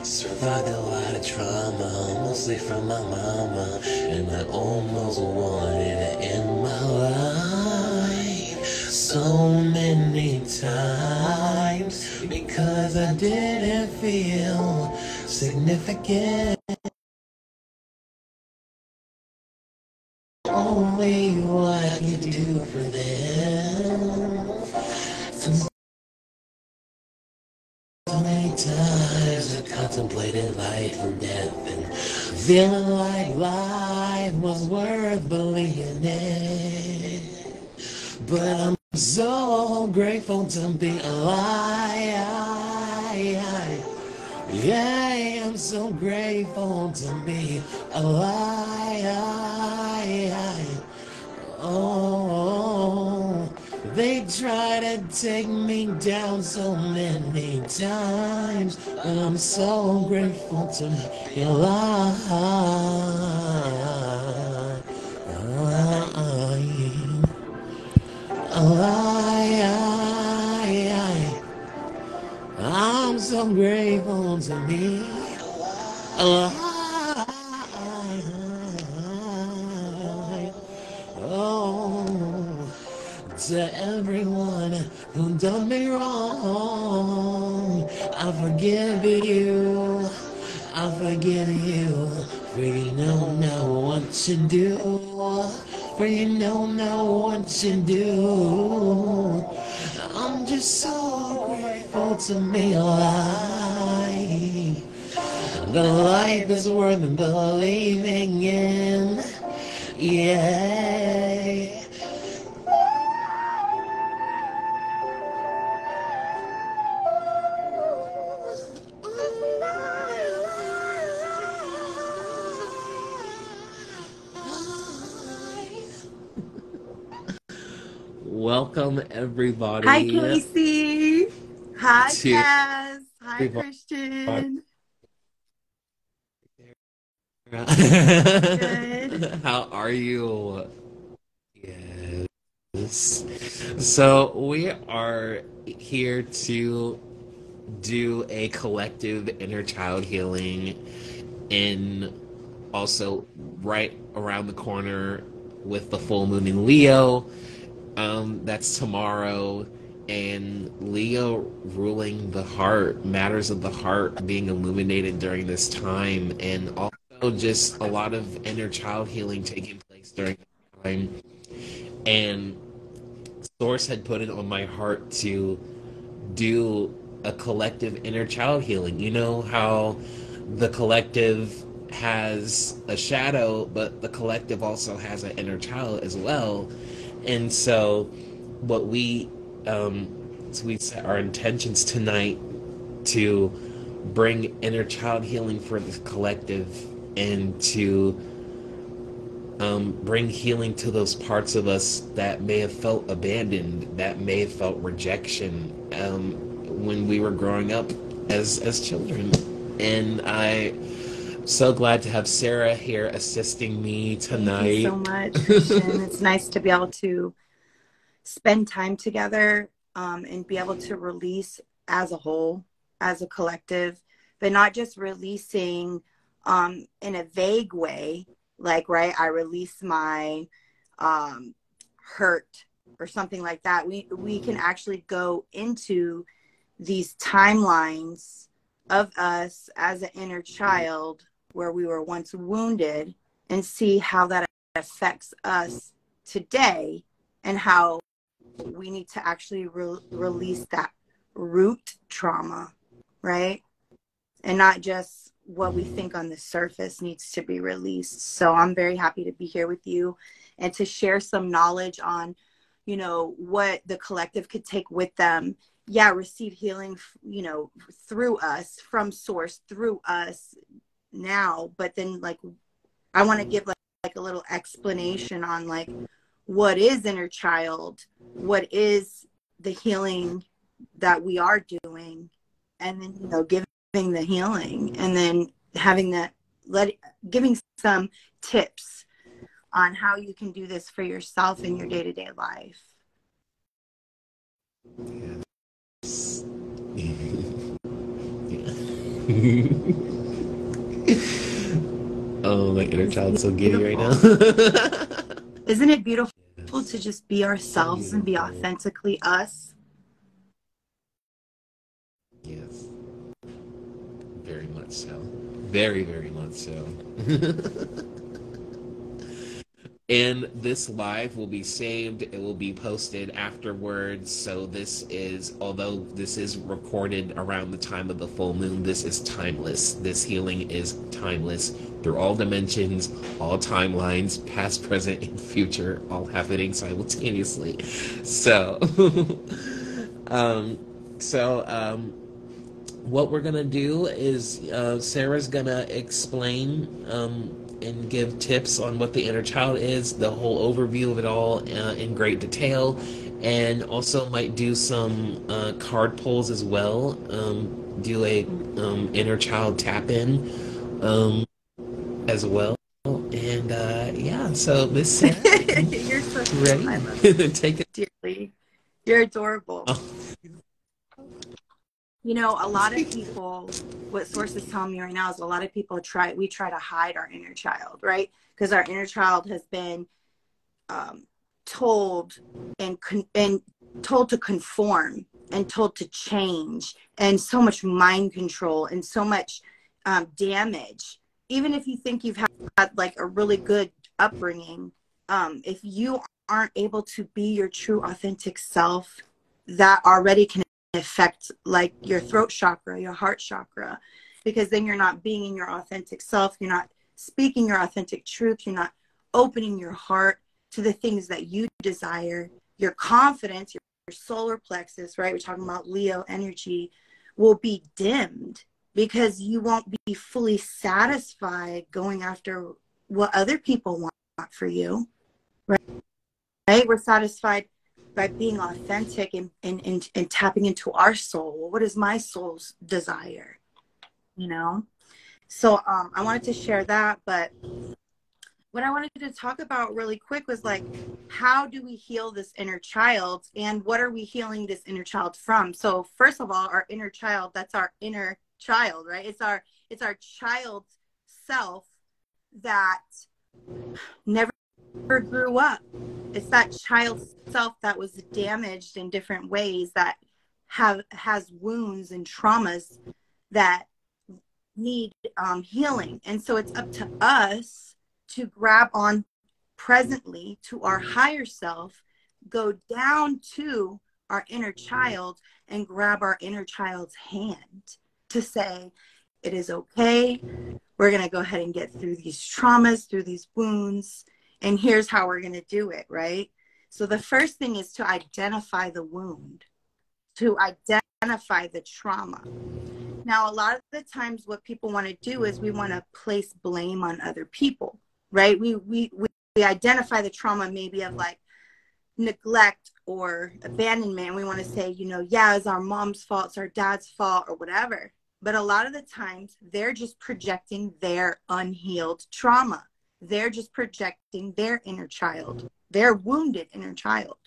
Survived a lot of trauma, mostly from my mama, and I almost wanted it in my life so many times because I didn't feel significant. Only what I could do for them. So many times I contemplated life and death and feeling like life was worth believing in. But I'm so grateful to be alive. Yeah, I'm so grateful to be alive. Oh, they try to take me down so many times, but I'm so grateful to be alive. Alive. I'm so grateful to be alive. Oh, to everyone who done me wrong, I forgive you. I forgive you. For you don't know what you do. For you don't know what you do. I'm just so grateful to be alive. The life is worth believing in. Yeah. Welcome Hi, everybody Casey. Hi, to Kaz. Hi, everybody. Christian. Good. How are you? Yes. So we are here to do a collective inner child healing in also right around the corner with the full moon in Leo. That's tomorrow. And Leo ruling the heart, matters of the heart being illuminated during this time, and also just a lot of inner child healing taking place during this time. And Source had put it on my heart to do a collective inner child healing. You know how the collective has a shadow, but the collective also has an inner child as well. And so, what we set our intentions tonight to bring inner child healing for the collective and to bring healing to those parts of us that may have felt abandoned, that may have felt rejection when we were growing up as children. And I'm so glad to have Sarah here assisting me Thank you tonight. so much, Christian. It's nice to be able to spend time together and be able to release as a whole, as a collective, but not just releasing in a vague way, like, right, I release my hurt or something like that. We can actually go into these timelines of us as an inner child where we were once wounded and see how that affects us today and how we need to actually release that root trauma, right? And not just what we think on the surface needs to be released. So I'm very happy to be here with you and to share some knowledge on, you know, what the collective could take with them. Yeah, receive healing, you know, through us, from source, through us now. But then, like, I want to give like a little explanation on like what is inner child, what is the healing that we are doing, and then, you know, giving the healing, and then having that, giving some tips on how you can do this for yourself in your day-to-day life. Oh, my inner It's child's so giddy right now. beautiful. Isn't it beautiful to Yes, just be so ourselves and be beautiful. authentically us? Yes, very much so. Very, very much so. And this live will be saved. It will be posted afterwards. So this is, although this is recorded around the time of the full moon, this is timeless. This healing is timeless through all dimensions, all timelines, past, present, and future, all happening simultaneously. So, um, so what we're gonna do is Sarah's gonna explain and give tips on what the inner child is, the whole overview of it all in great detail, and also might do some card pulls as well. Do a inner child tap in um, as well, and yeah. So Miss Sarah, You're so you cute. I ready? love you Take it. dearly. You're adorable. Oh. You know, a lot of people, what Source is telling me right now is a lot of people we try to hide our inner child, right? Because our inner child has been um, told and told to conform and told to change, and so much mind control and so much damage. Even if you think you've had like a really good upbringing, if you aren't able to be your true authentic self, that already can affect like your throat chakra, your heart chakra, because then you're not being in your authentic self, you're not speaking your authentic truth, you're not opening your heart to the things that you desire. Your confidence, your solar plexus, right? We're talking about Leo energy, will be dimmed because you won't be fully satisfied going after what other people want for you, right? We're satisfied by being authentic and tapping into our soul. What is my soul's desire? You know? So I wanted to share that, but what I wanted to talk about really quick was like, how do we heal this inner child and what are we healing this inner child from? So first of all, our inner child, that's our inner child, right? It's our child self that never grew up. It's that child self that was damaged in different ways, that has wounds and traumas that need healing. And so it's up to us to grab on presently to our higher self, go down to our inner child and grab our inner child's hand to say, it is okay. We're going to go ahead and get through these traumas, through these wounds. And here's how we're going to do it, right? So the first thing is to identify the wound, to identify the trauma. Now, a lot of the times what people want to do is we want to place blame on other people, right? We identify the trauma maybe of like neglect or abandonment. We want to say, yeah, it's our mom's fault, it's our dad's fault or whatever. But a lot of the times they're just projecting their unhealed trauma. They're just projecting their inner child, their wounded inner child.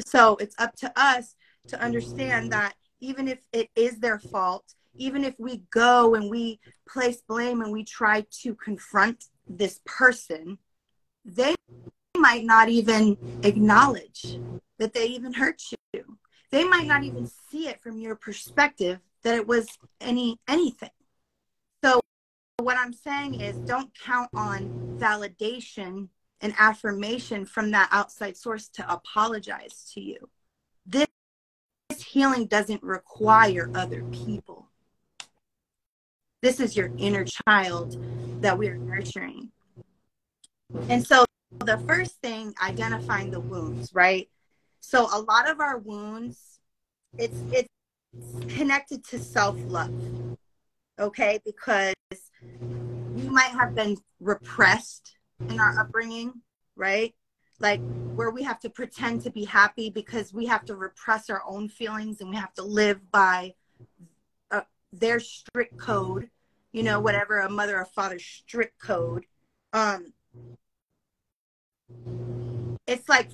So it's up to us to understand that even if it is their fault, even if we go and we place blame and we try to confront this person, they might not even acknowledge that they even hurt you. They might not even see it from your perspective that it was anything. So what I'm saying is don't count on validation and affirmation from that outside source to apologize to you. This healing doesn't require other people. This is your inner child that we are nurturing. And so the first thing, identifying the wounds, right? So a lot of our wounds, it's connected to self-love, okay? Because we might have been repressed in our upbringing, right? Like where we have to pretend to be happy because we have to repress our own feelings and we have to live by their strict code, whatever a mother or father's strict code. It's like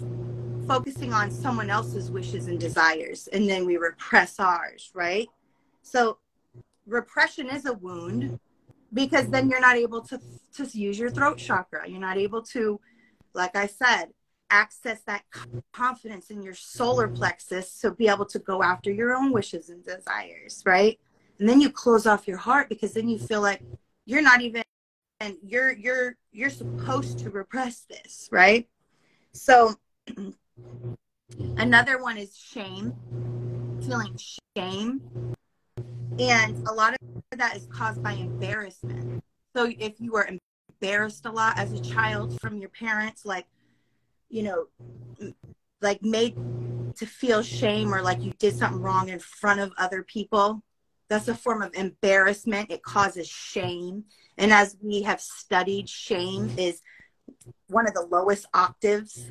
focusing on someone else's wishes and desires, and then we repress ours, right? So repression is a wound, because then you're not able to use your throat chakra. You're not able to, like I said, access that confidence in your solar plexus to be able to go after your own wishes and desires, right? And then you close off your heart, because then you feel like you're not even, and you're supposed to repress this, right? So another one is shame, feeling shame. And a lot of that is caused by embarrassment. So if you were embarrassed a lot as a child from your parents, like, you know, like made to feel shame, or like you did something wrong in front of other people, that's a form of embarrassment. It causes shame. And as we have studied, shame is one of the lowest octaves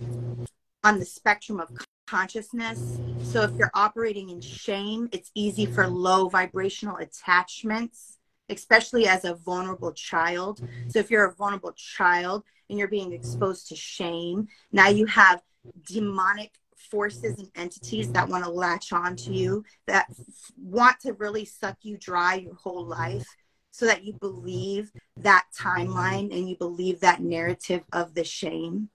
on the spectrum of consciousness. So if you're operating in shame, it's easy for low vibrational attachments, especially as a vulnerable child. So if you're a vulnerable child and you're being exposed to shame, now you have demonic forces and entities that want to latch on to you, that want to really suck you dry your whole life, so that you believe that timeline and you believe that narrative of the shame.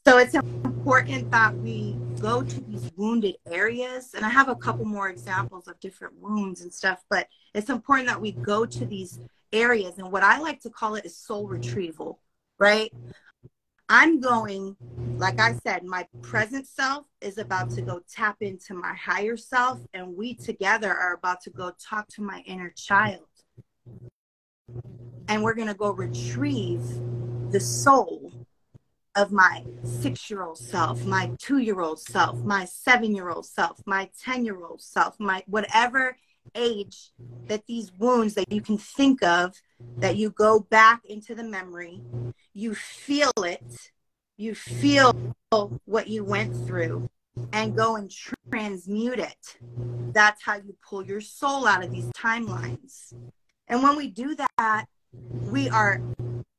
So it's important that we go to these wounded areas. And I have a couple more examples of different wounds and stuff, but it's important that we go to these areas. And what I like to call it is soul retrieval, right? I'm going, like I said, my present self is about to go tap into my higher self, and we together are about to go talk to my inner child. And we're going to go retrieve the soul of my 6-year-old self, my 2-year-old self, my 7-year-old self, my 10-year-old self, my whatever age that these wounds that you can think of, that you go back into the memory, you feel it, you feel what you went through, and go and transmute it. That's how you pull your soul out of these timelines. And when we do that, we are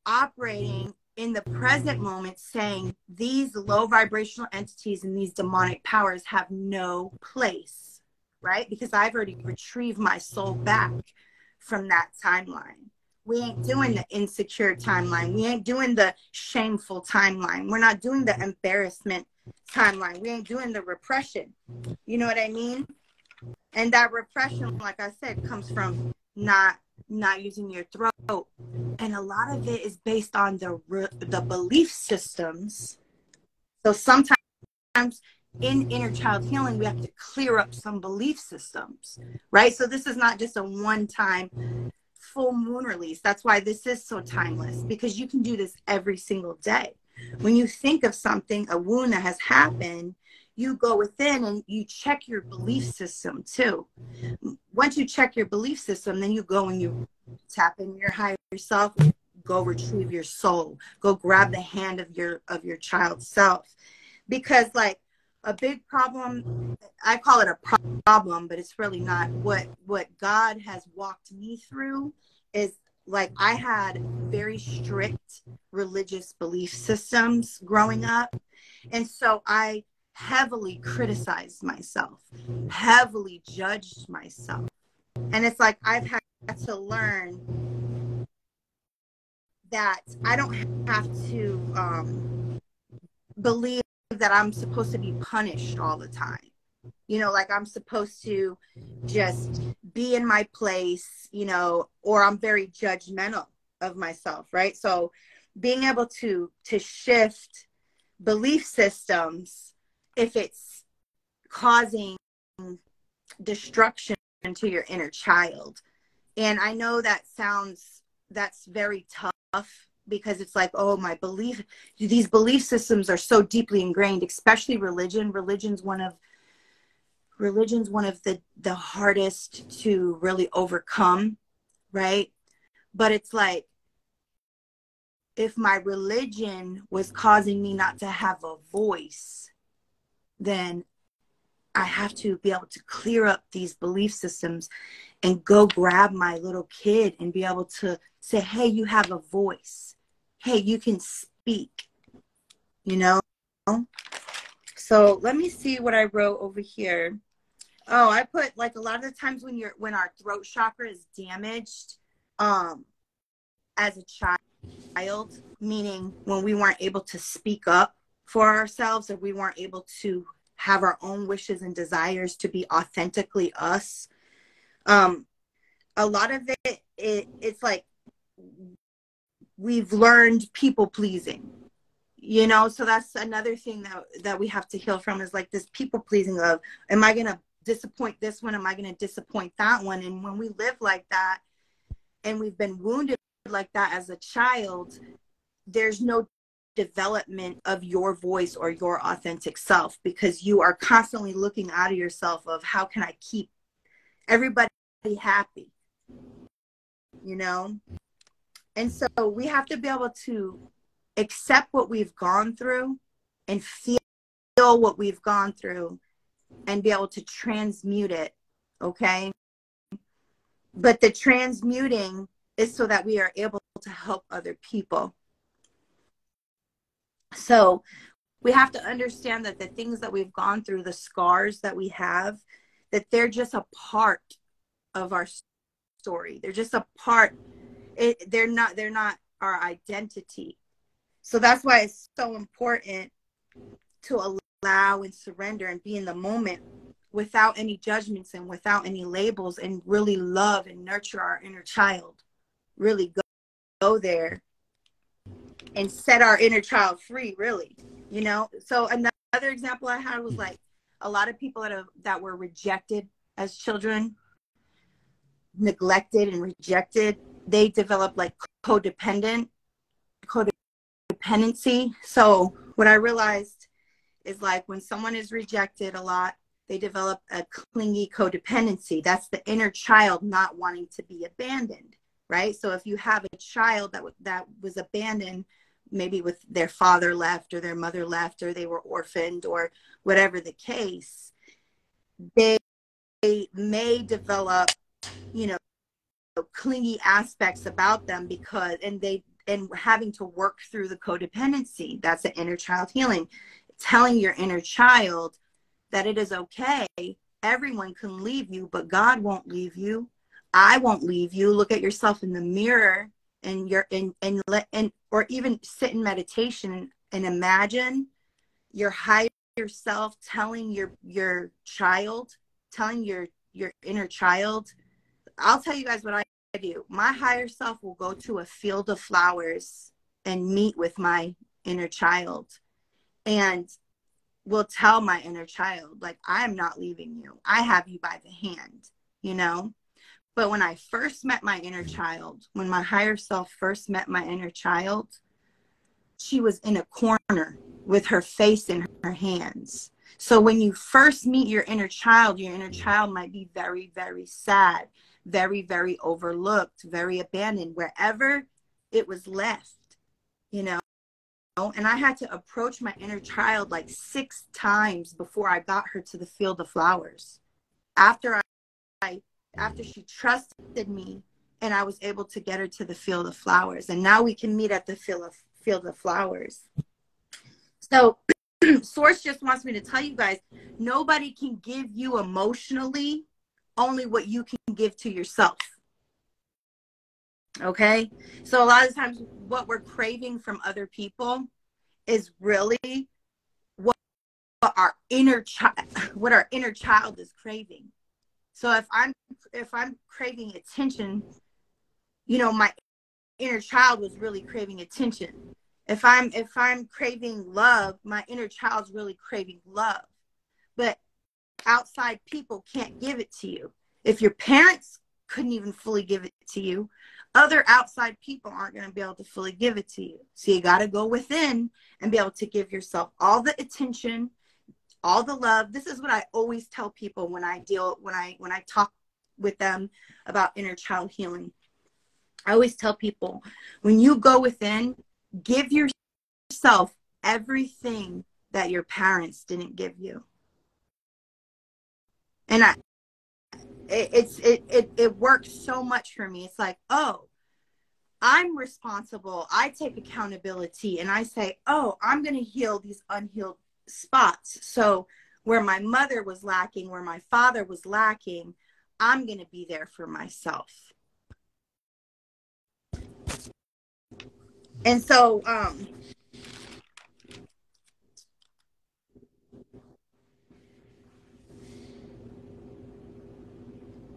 operating in the present moment, saying these low vibrational entities and these demonic powers have no place, right? Because I've already retrieved my soul back from that timeline. We ain't doing the insecure timeline. We ain't doing the shameful timeline. We're not doing the embarrassment timeline. We ain't doing the repression. You know what I mean? And that repression, like I said, comes from not using your throat. And a lot of it is based on the belief systems. So sometimes in inner child healing, we have to clear up some belief systems, right? So this is not just a one-time full moon release. That's why this is so timeless, because you can do this every single day. When you think of something, a wound that has happened, you go within and you check your belief system too. Once you check your belief system, then you go and you tap in your higher self, go retrieve your soul, go grab the hand of your child self. Because like a big problem, I call it a problem, but it's really not. What God has walked me through is, like, I had very strict religious belief systems growing up. And so I heavily criticized myself, heavily judged myself. And it's like I've had to learn that I don't have to believe that I'm supposed to be punished all the time. You know, like I'm supposed to just be in my place, you know, or I'm very judgmental of myself, right? So being able to shift belief systems, if it's causing destruction to your inner child. And I know that's very tough, because it's like, oh, these belief systems are so deeply ingrained, especially religion. Religion's one of the hardest to really overcome, right? But it's like, if my religion was causing me not to have a voice, then I have to be able to clear up these belief systems and go grab my little kid and be able to say, hey, you have a voice. Hey, you can speak, you know? So let me see what I wrote over here. Oh, I put like a lot of the times when our throat chakra is damaged, um, as a child, meaning when we weren't able to speak up for ourselves, or we weren't able to have our own wishes and desires to be authentically us. Um, a lot of it's like we've learned people pleasing, you know. So that's another thing that we have to heal from, is like this people pleasing of, am I gonna disappoint this one, am I gonna disappoint that one? And when we live like that and we've been wounded like that as a child, there's no development of your voice or your authentic self, because you are constantly looking out of yourself of, how can I keep everybody happy, you know? And so we have to be able to accept what we've gone through and feel what we've gone through and be able to transmute it. Okay. But the transmuting is so that we are able to help other people. So we have to understand that the things that we've gone through, the scars that we have, that they're just a part of our story. They're just a part. They're not our identity. So that's why it's so important to allow and surrender and be in the moment without any judgments and without any labels, and really love and nurture our inner child. Really go there and set our inner child free, really, you know? So another example I had was like a lot of people that were rejected as children, neglected and rejected, they develop like codependency. So what I realized is, like, when someone is rejected a lot, they develop a clingy codependency. That's the inner child not wanting to be abandoned, right? So if you have a child that was abandoned, maybe with their father left or their mother left, or they were orphaned or whatever the case, they may develop, you know, clingy aspects about them, because and having to work through the codependency. That's the inner child healing. Telling your inner child that it is okay. Everyone can leave you, but God won't leave you. I won't leave you. Look at yourself in the mirror, and or even sit in meditation and imagine your higher self telling your child, telling your inner child. I'll tell you guys what I do. My higher self will go to a field of flowers and meet with my inner child, and will tell my inner child, like, I am not leaving you. I have you by the hand, you know? But when I first met my inner child, when my higher self first met my inner child, she was in a corner with her face in her hands. So when you first meet your inner child might be very, very sad, very, very overlooked, very abandoned, wherever it was left, you know? And I had to approach my inner child like 6 times before I got her to the field of flowers. After after she trusted me, and I was able to get her to the field of flowers. And now we can meet at the field of flowers. So Source just wants me to tell you guys, nobody can give you emotionally, only what you can give to yourself. Okay? So a lot of times what we're craving from other people is really what our inner child is craving. So if I'm craving attention, you know, my inner child was really craving attention. If I'm craving love, my inner child's really craving love. But outside people can't give it to you. If your parents couldn't even fully give it to you, other outside people aren't going to be able to fully give it to you. So you got to go within and be able to give yourself all the attention, all the love. This is what I always tell people when I talk with them about inner child healing. I always tell people, when you go within, give yourself everything that your parents didn't give you. And it works so much for me. It's like, oh, I'm responsible. I take accountability, and I say, oh, I'm going to heal these unhealed spots. So Where my mother was lacking, where my father was lacking, I'm going to be there for myself. And so,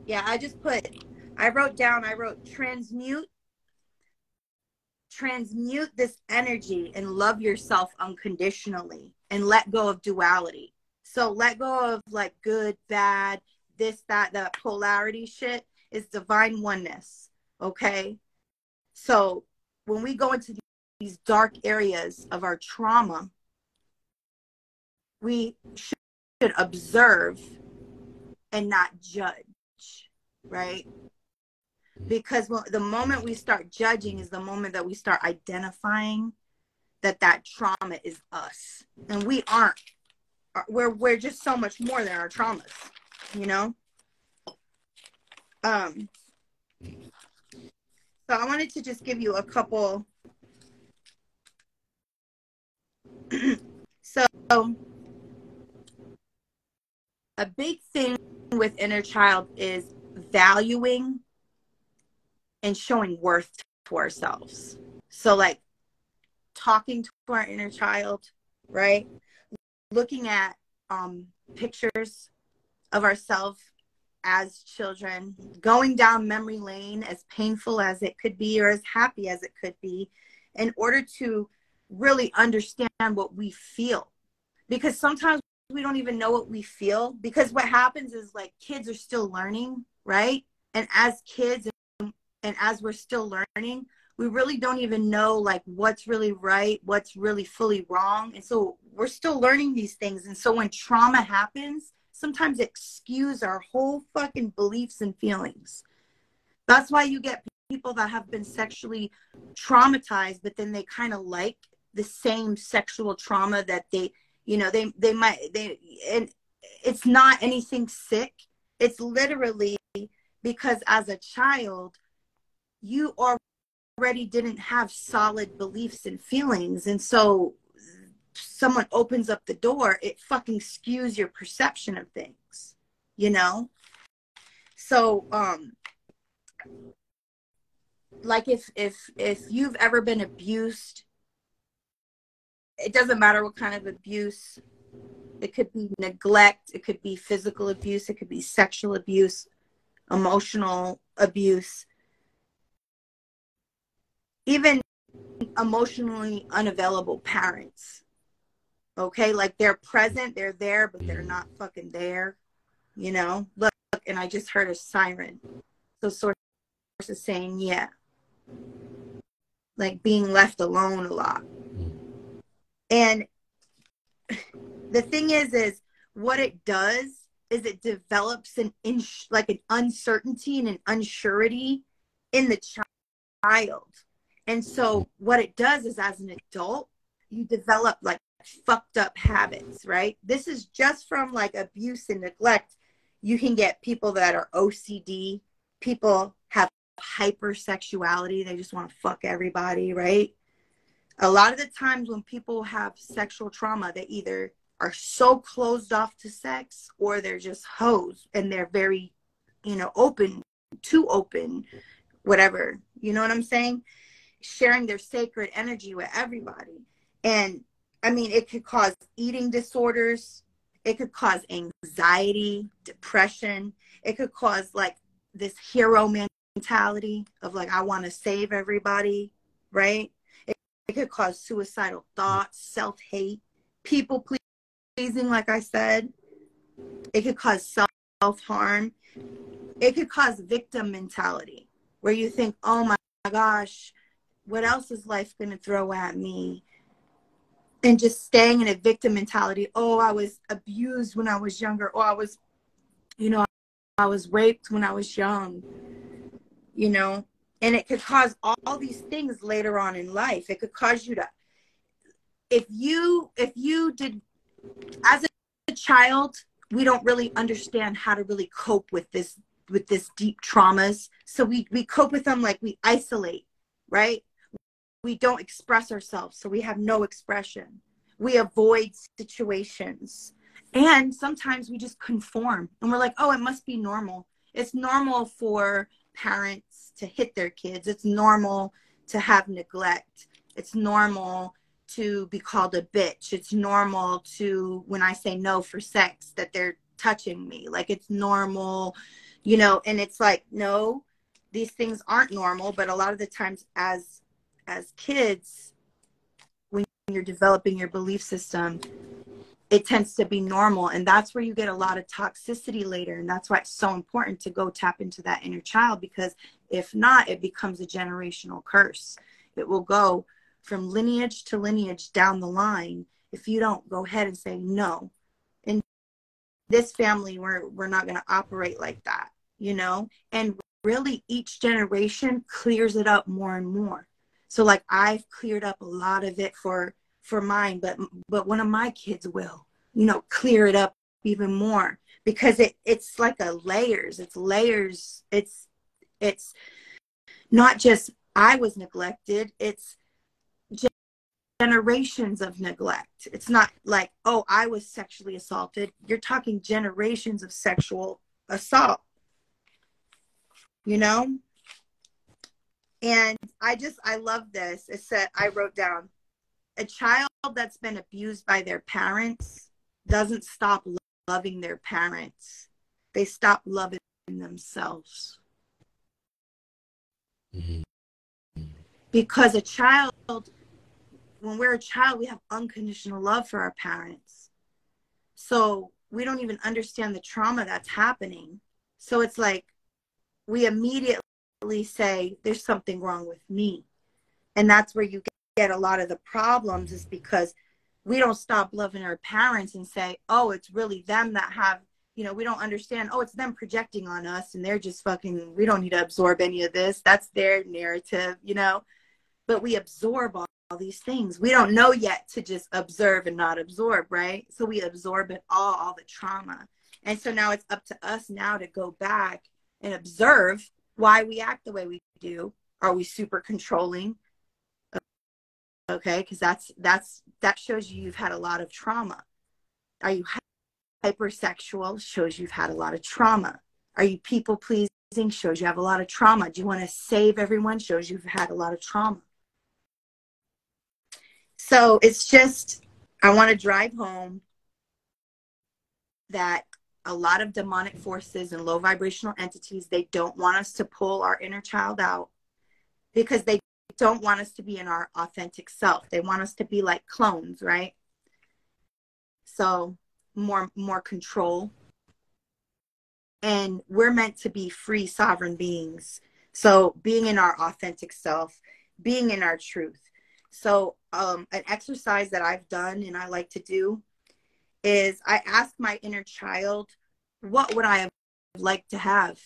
yeah, I wrote transmute this energy and love yourself unconditionally and let go of duality. So let go of like good, bad, this, that polarity shit is divine oneness. Okay. So when we go into these dark areas of our trauma, we should observe and not judge, right? Because the moment we start judging is the moment that we start identifying that trauma is us, and we aren't. We're just so much more than our traumas, you know. So I wanted to just give you a couple. So a big thing with inner child is valuing and showing worth to ourselves. So like talking to our inner child, right? Looking at pictures of ourselves as children, going down memory lane, as painful as it could be or as happy as it could be, in order to really understand what we feel. Because sometimes we don't even know what we feel, because what happens is like kids are still learning, right? And as kids and as we're still learning, we really don't even know like what's really right, what's really fully wrong. And so we're still learning these things. And so when trauma happens, sometimes it skews our whole fucking beliefs and feelings. That's why you get people that have been sexually traumatized, but then they kind of like the same sexual trauma that they and it's not anything sick. It's literally because as a child, you already didn't have solid beliefs and feelings. And so someone opens up the door, it fucking skews your perception of things, you know? So, like if you've ever been abused, it doesn't matter what kind of abuse. It could be neglect, it could be physical abuse, it could be sexual abuse, emotional abuse, even emotionally unavailable parents. Okay, like they're present, they're there, but they're not fucking there. You know, look, and I just heard a siren. So source is saying, yeah, like being left alone a lot. And the thing is what it does is it develops like an uncertainty and an unsurety in the child. And so what it does is as an adult, you develop like fucked up habits, right? This is just from like abuse and neglect. You can get people that are OCD, people have hypersexuality, they just want to fuck everybody, right? A lot of the times when people have sexual trauma, they either are so closed off to sex or they're just hoes and they're very, open, too open, whatever. You know what I'm saying? Sharing their sacred energy with everybody. And I mean, it could cause eating disorders. It could cause anxiety, depression. It could cause like this hero mentality of like, I want to save everybody, right? It could cause suicidal thoughts, self-hate, people pleasing, like I said. It could cause self-harm. It could cause victim mentality, where you think, oh my gosh, what else is life going to throw at me? And just staying in a victim mentality. Oh, I was abused when I was younger. Oh, I was raped when I was young, and it could cause all these things later on in life. It could cause you to, if you did, as a child, we don't really understand how to really cope with this deep traumas. So we cope with them like we isolate, right? We don't express ourselves, so we have no expression. We avoid situations. And sometimes we just conform and we're like, oh, it must be normal. It's normal for parents to hit their kids. It's normal to have neglect. It's normal to be called a bitch. It's normal to, when I say no for sex, that they're touching me. Like it's normal, you know, and it's like, no, these things aren't normal. But a lot of the times as kids, when you're developing your belief system, it tends to be normal. And that's where you get a lot of toxicity later. And that's why it's so important to go tap into that inner child, because if not, it becomes a generational curse. It will go from lineage to lineage down the line if you don't go ahead and say, no, in this family, we're not going to operate like that, you know? And really each generation clears it up more and more. So like I've cleared up a lot of it for mine, but one of my kids will, you know, clear it up even more, because it's like a layers. It's layers. It's not just I was neglected. It's generations of neglect. It's not like, oh, I was sexually assaulted. You're talking generations of sexual assault, you know? And I love this. It said, I wrote down, a child that's been abused by their parents doesn't stop loving their parents. They stop loving themselves. Mm-hmm. Because a child, when we're a child, we have unconditional love for our parents. So we don't even understand the trauma that's happening. So it's like we immediately say, there's something wrong with me. And that's where you get a lot of the problems, is because we don't stop loving our parents and say, oh, it's really them that have, you know, we don't understand, oh, it's them projecting on us and they're just fucking, we don't need to absorb any of this. That's their narrative, you know, but we absorb all these things. We don't know yet to just observe and not absorb, right? So we absorb it all the trauma. And so now it's up to us now to go back and observe why we act the way we do. Are we super controlling? Okay, because that shows you've had a lot of trauma. Are you hypersexual? Shows you've had a lot of trauma. Are you people pleasing? Shows you have a lot of trauma. Do you want to save everyone? Shows you've had a lot of trauma. So it's just, I want to drive home that a lot of demonic forces and low vibrational entities, they don't want us to pull our inner child out, because they don't want us to be in our authentic self. They want us to be like clones, right? So more control. And we're meant to be free, sovereign beings. So being in our authentic self, being in our truth. So an exercise that I've done and I like to do is I ask my inner child, what would I have liked to have?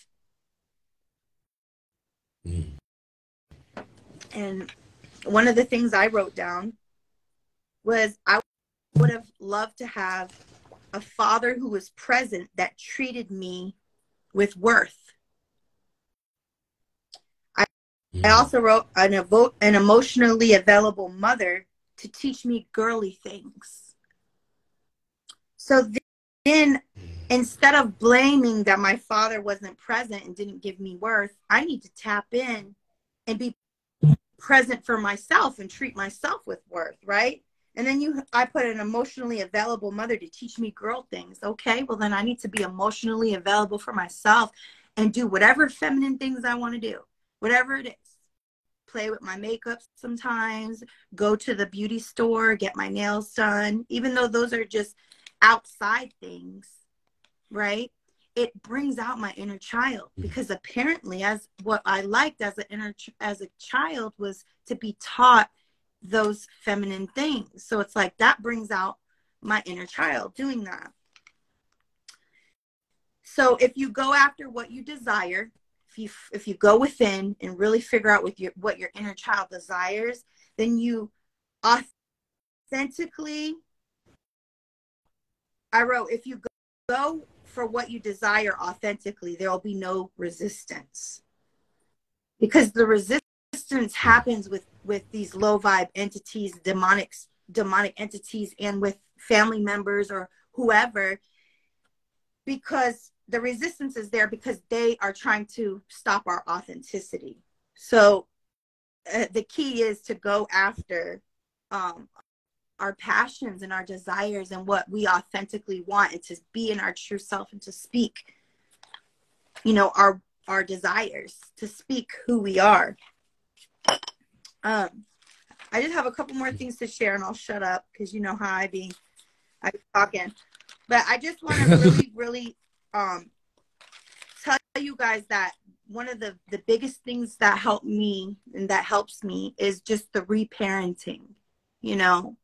Mm. And one of the things I wrote down was I would have loved to have a father who was present that treated me with worth. I also wrote an emotionally available mother to teach me girly things. So then instead of blaming that my father wasn't present and didn't give me worth, I need to tap in and be present for myself and treat myself with worth, right? And then I put an emotionally available mother to teach me girl things. Okay, well then I need to be emotionally available for myself and do whatever feminine things I want to do, whatever it is. Play with my makeup sometimes, go to the beauty store, get my nails done, even though those are just outside things, right? It brings out my inner child, because apparently, as what I liked as a child was to be taught those feminine things. So it's like that brings out my inner child doing that. So if you go after what you desire, if you go within and really figure out what your inner child desires, then you authentically, I wrote, if you go for what you desire authentically, there will be no resistance, because the resistance happens with these low vibe entities, demonic entities, and with family members or whoever, because the resistance is there because they are trying to stop our authenticity. So the key is to go after our passions and our desires and what we authentically want, and to be in our true self and to speak, you know, our desires, to speak who we are. I just have a couple more things to share and I'll shut up because you know how I be talking. But I just want to really tell you guys that one of the biggest things that help me and that helps me is just the reparenting, you know,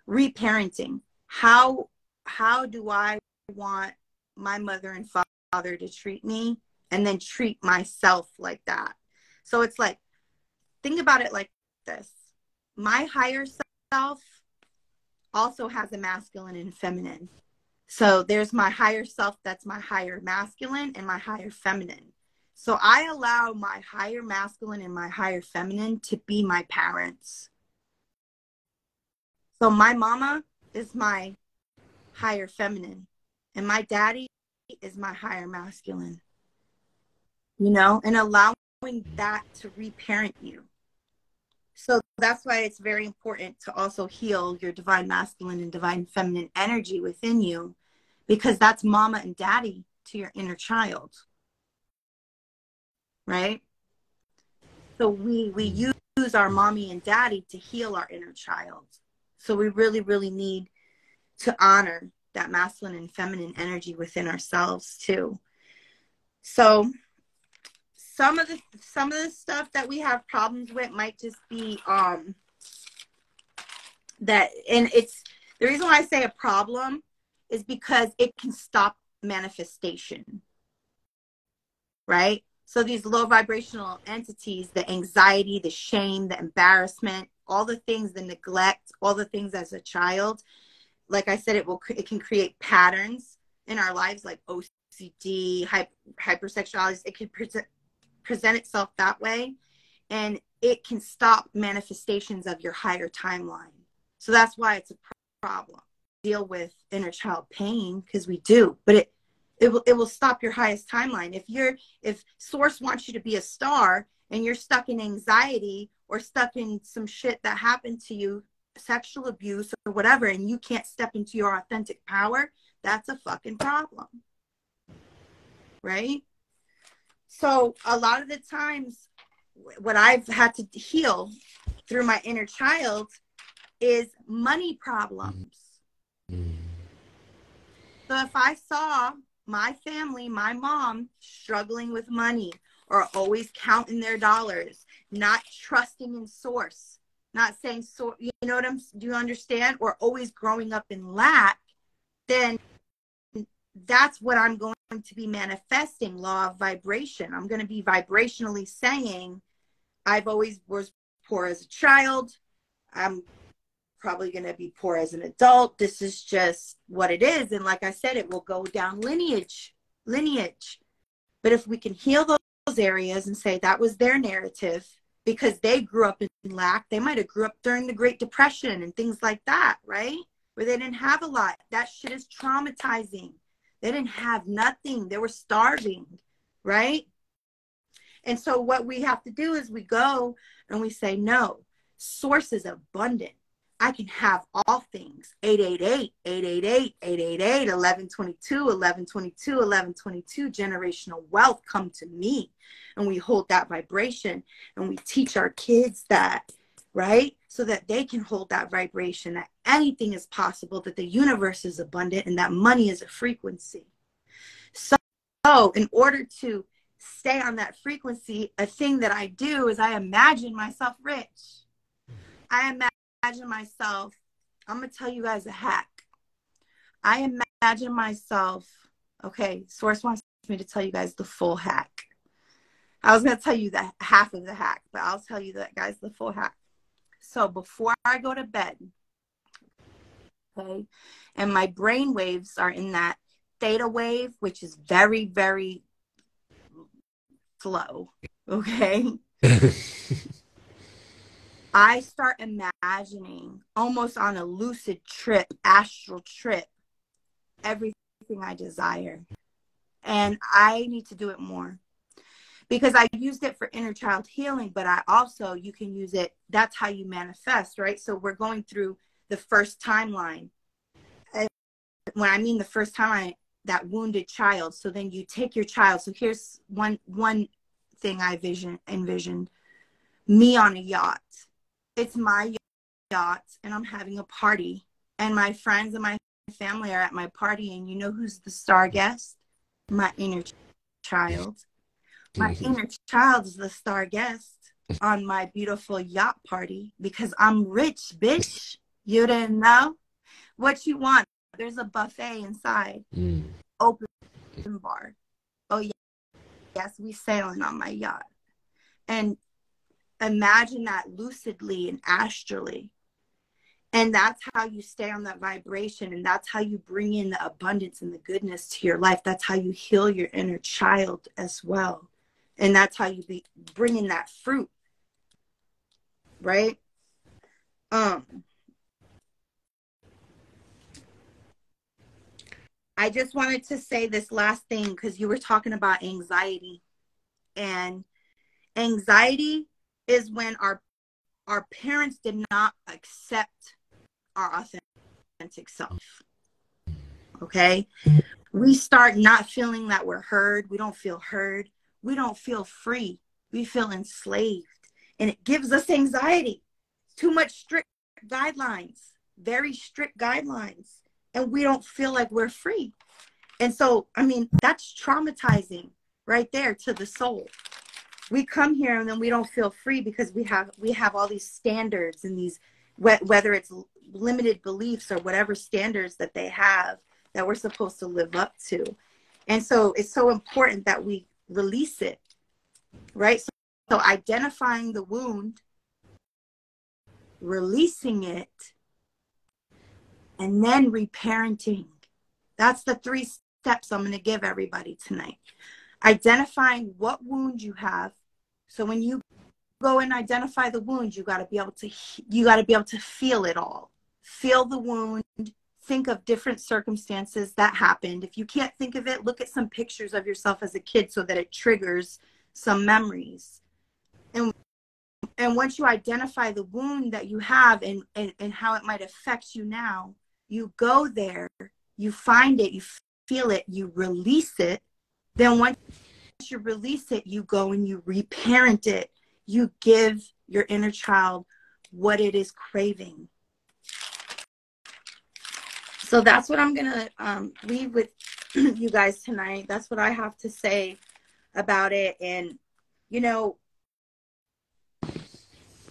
reparenting. How do I want my mother and father to treat me, and then treat myself like that? So it's like, think about it like this. My higher self also has a masculine and feminine. So there's my higher self, that's my higher masculine, and my higher feminine. So I allow my higher masculine and my higher feminine to be my parents. So my mama is my higher feminine, and my daddy is my higher masculine, you know, and allowing that to reparent you. So that's why it's very important to also heal your divine masculine and divine feminine energy within you, because that's mama and daddy to your inner child, right? So we use our mommy and daddy to heal our inner child. So we really need to honor that masculine and feminine energy within ourselves too. So some of the stuff that we have problems with might just be that, and it's the reason why I say a problem is because it can stop manifestation, right? So these low vibrational entities, the anxiety, the shame, the embarrassment, all the things, the neglect, all the things as a child, like I said, it can create patterns in our lives like OCD, hypersexuality. It can present itself that way, and it can stop manifestations of your higher timeline. So that's why it's a problem. Deal with inner child pain, because we do, but it will stop your highest timeline. If source wants you to be a star and you're stuck in anxiety or stuck in some shit that happened to you, sexual abuse or whatever, and you can't step into your authentic power, that's a fucking problem, right? So a lot of the times what I've had to heal through my inner child is money problems. So if I saw my family, my mom struggling with money, or always counting their dollars, not trusting in source, not saying so, you know what do you understand? Or always growing up in lack, then that's what I'm going to be manifesting, law of vibration. I'm going to be vibrationally saying, I've always was poor as a child. I'm probably going to be poor as an adult. This is just what it is. And like I said, it will go down lineage. But if we can heal those areas and say that was their narrative because they grew up in lack, they might have grew up during the Great Depression and things like that, right? Where they didn't have a lot. That shit is traumatizing. They didn't have nothing. They were starving, right? And so what we have to do is we go and we say, no, source is abundant. I can have all things. 888, 888, 888, 1122, 1122, 1122, generational wealth come to me. And we hold that vibration and we teach our kids that, right? So that they can hold that vibration, that anything is possible, that the universe is abundant, and that money is a frequency. So in order to stay on that frequency, a thing that I do is I imagine myself rich. I imagine myself, I'm going to tell you guys a hack. I imagine myself, okay, source wants me to tell you guys the full hack. I was going to tell you the half of the hack, but I'll tell you that, guys, the full hack. So before I go to bed, okay, and my brain waves are in that theta wave, which is very, very slow, okay? I start imagining, almost on a lucid trip, astral trip, everything I desire. And I need to do it more because I used it for inner child healing, but I also, you can use it. That's how you manifest, right? So we're going through the first timeline. And when I mean the first timeline, that wounded child. So then you take your child. So here's one thing I envisioned me on a yacht. It's my yacht and I'm having a party and my friends and my family are at my party, and you know who's the star guest? My inner child. My inner child is the star guest on my beautiful yacht party because I'm rich, bitch. You didn't know? What you want? There's a buffet inside. Open bar. Oh, yeah. Yes, we sailing on my yacht. And imagine that lucidly and astrally. And that's how you stay on that vibration. And that's how you bring in the abundance and the goodness to your life. That's how you heal your inner child as well. And that's how you bring in that fruit. Right? I just wanted to say this last thing because you were talking about anxiety. And anxiety is when our parents did not accept our authentic self. Okay? We start not feeling that we're heard. We don't feel heard. We don't feel free. We feel enslaved. And it gives us anxiety. Too much strict guidelines, very strict guidelines. And we don't feel like we're free. And so, I mean, that's traumatizing right there to the soul. We come here and then we don't feel free because we have all these standards and these, whether it's limited beliefs or whatever standards that they have that we're supposed to live up to. And so it's so important that we release it, right? So identifying the wound, releasing it, and then reparenting. That's the 3 steps I'm going to give everybody tonight. Identifying what wound you have. So when you go and identify the wound, you got to be able to feel it all. Feel the wound. Think of different circumstances that happened. If you can't think of it, look at some pictures of yourself as a kid so that it triggers some memories. And once you identify the wound that you have and how it might affect you now, you go there, you find it, you feel it, you release it. Then once you release it, you go and you reparent it. You give your inner child what it is craving. So that's what I'm going to leave with you guys tonight. That's what I have to say about it. And, you know,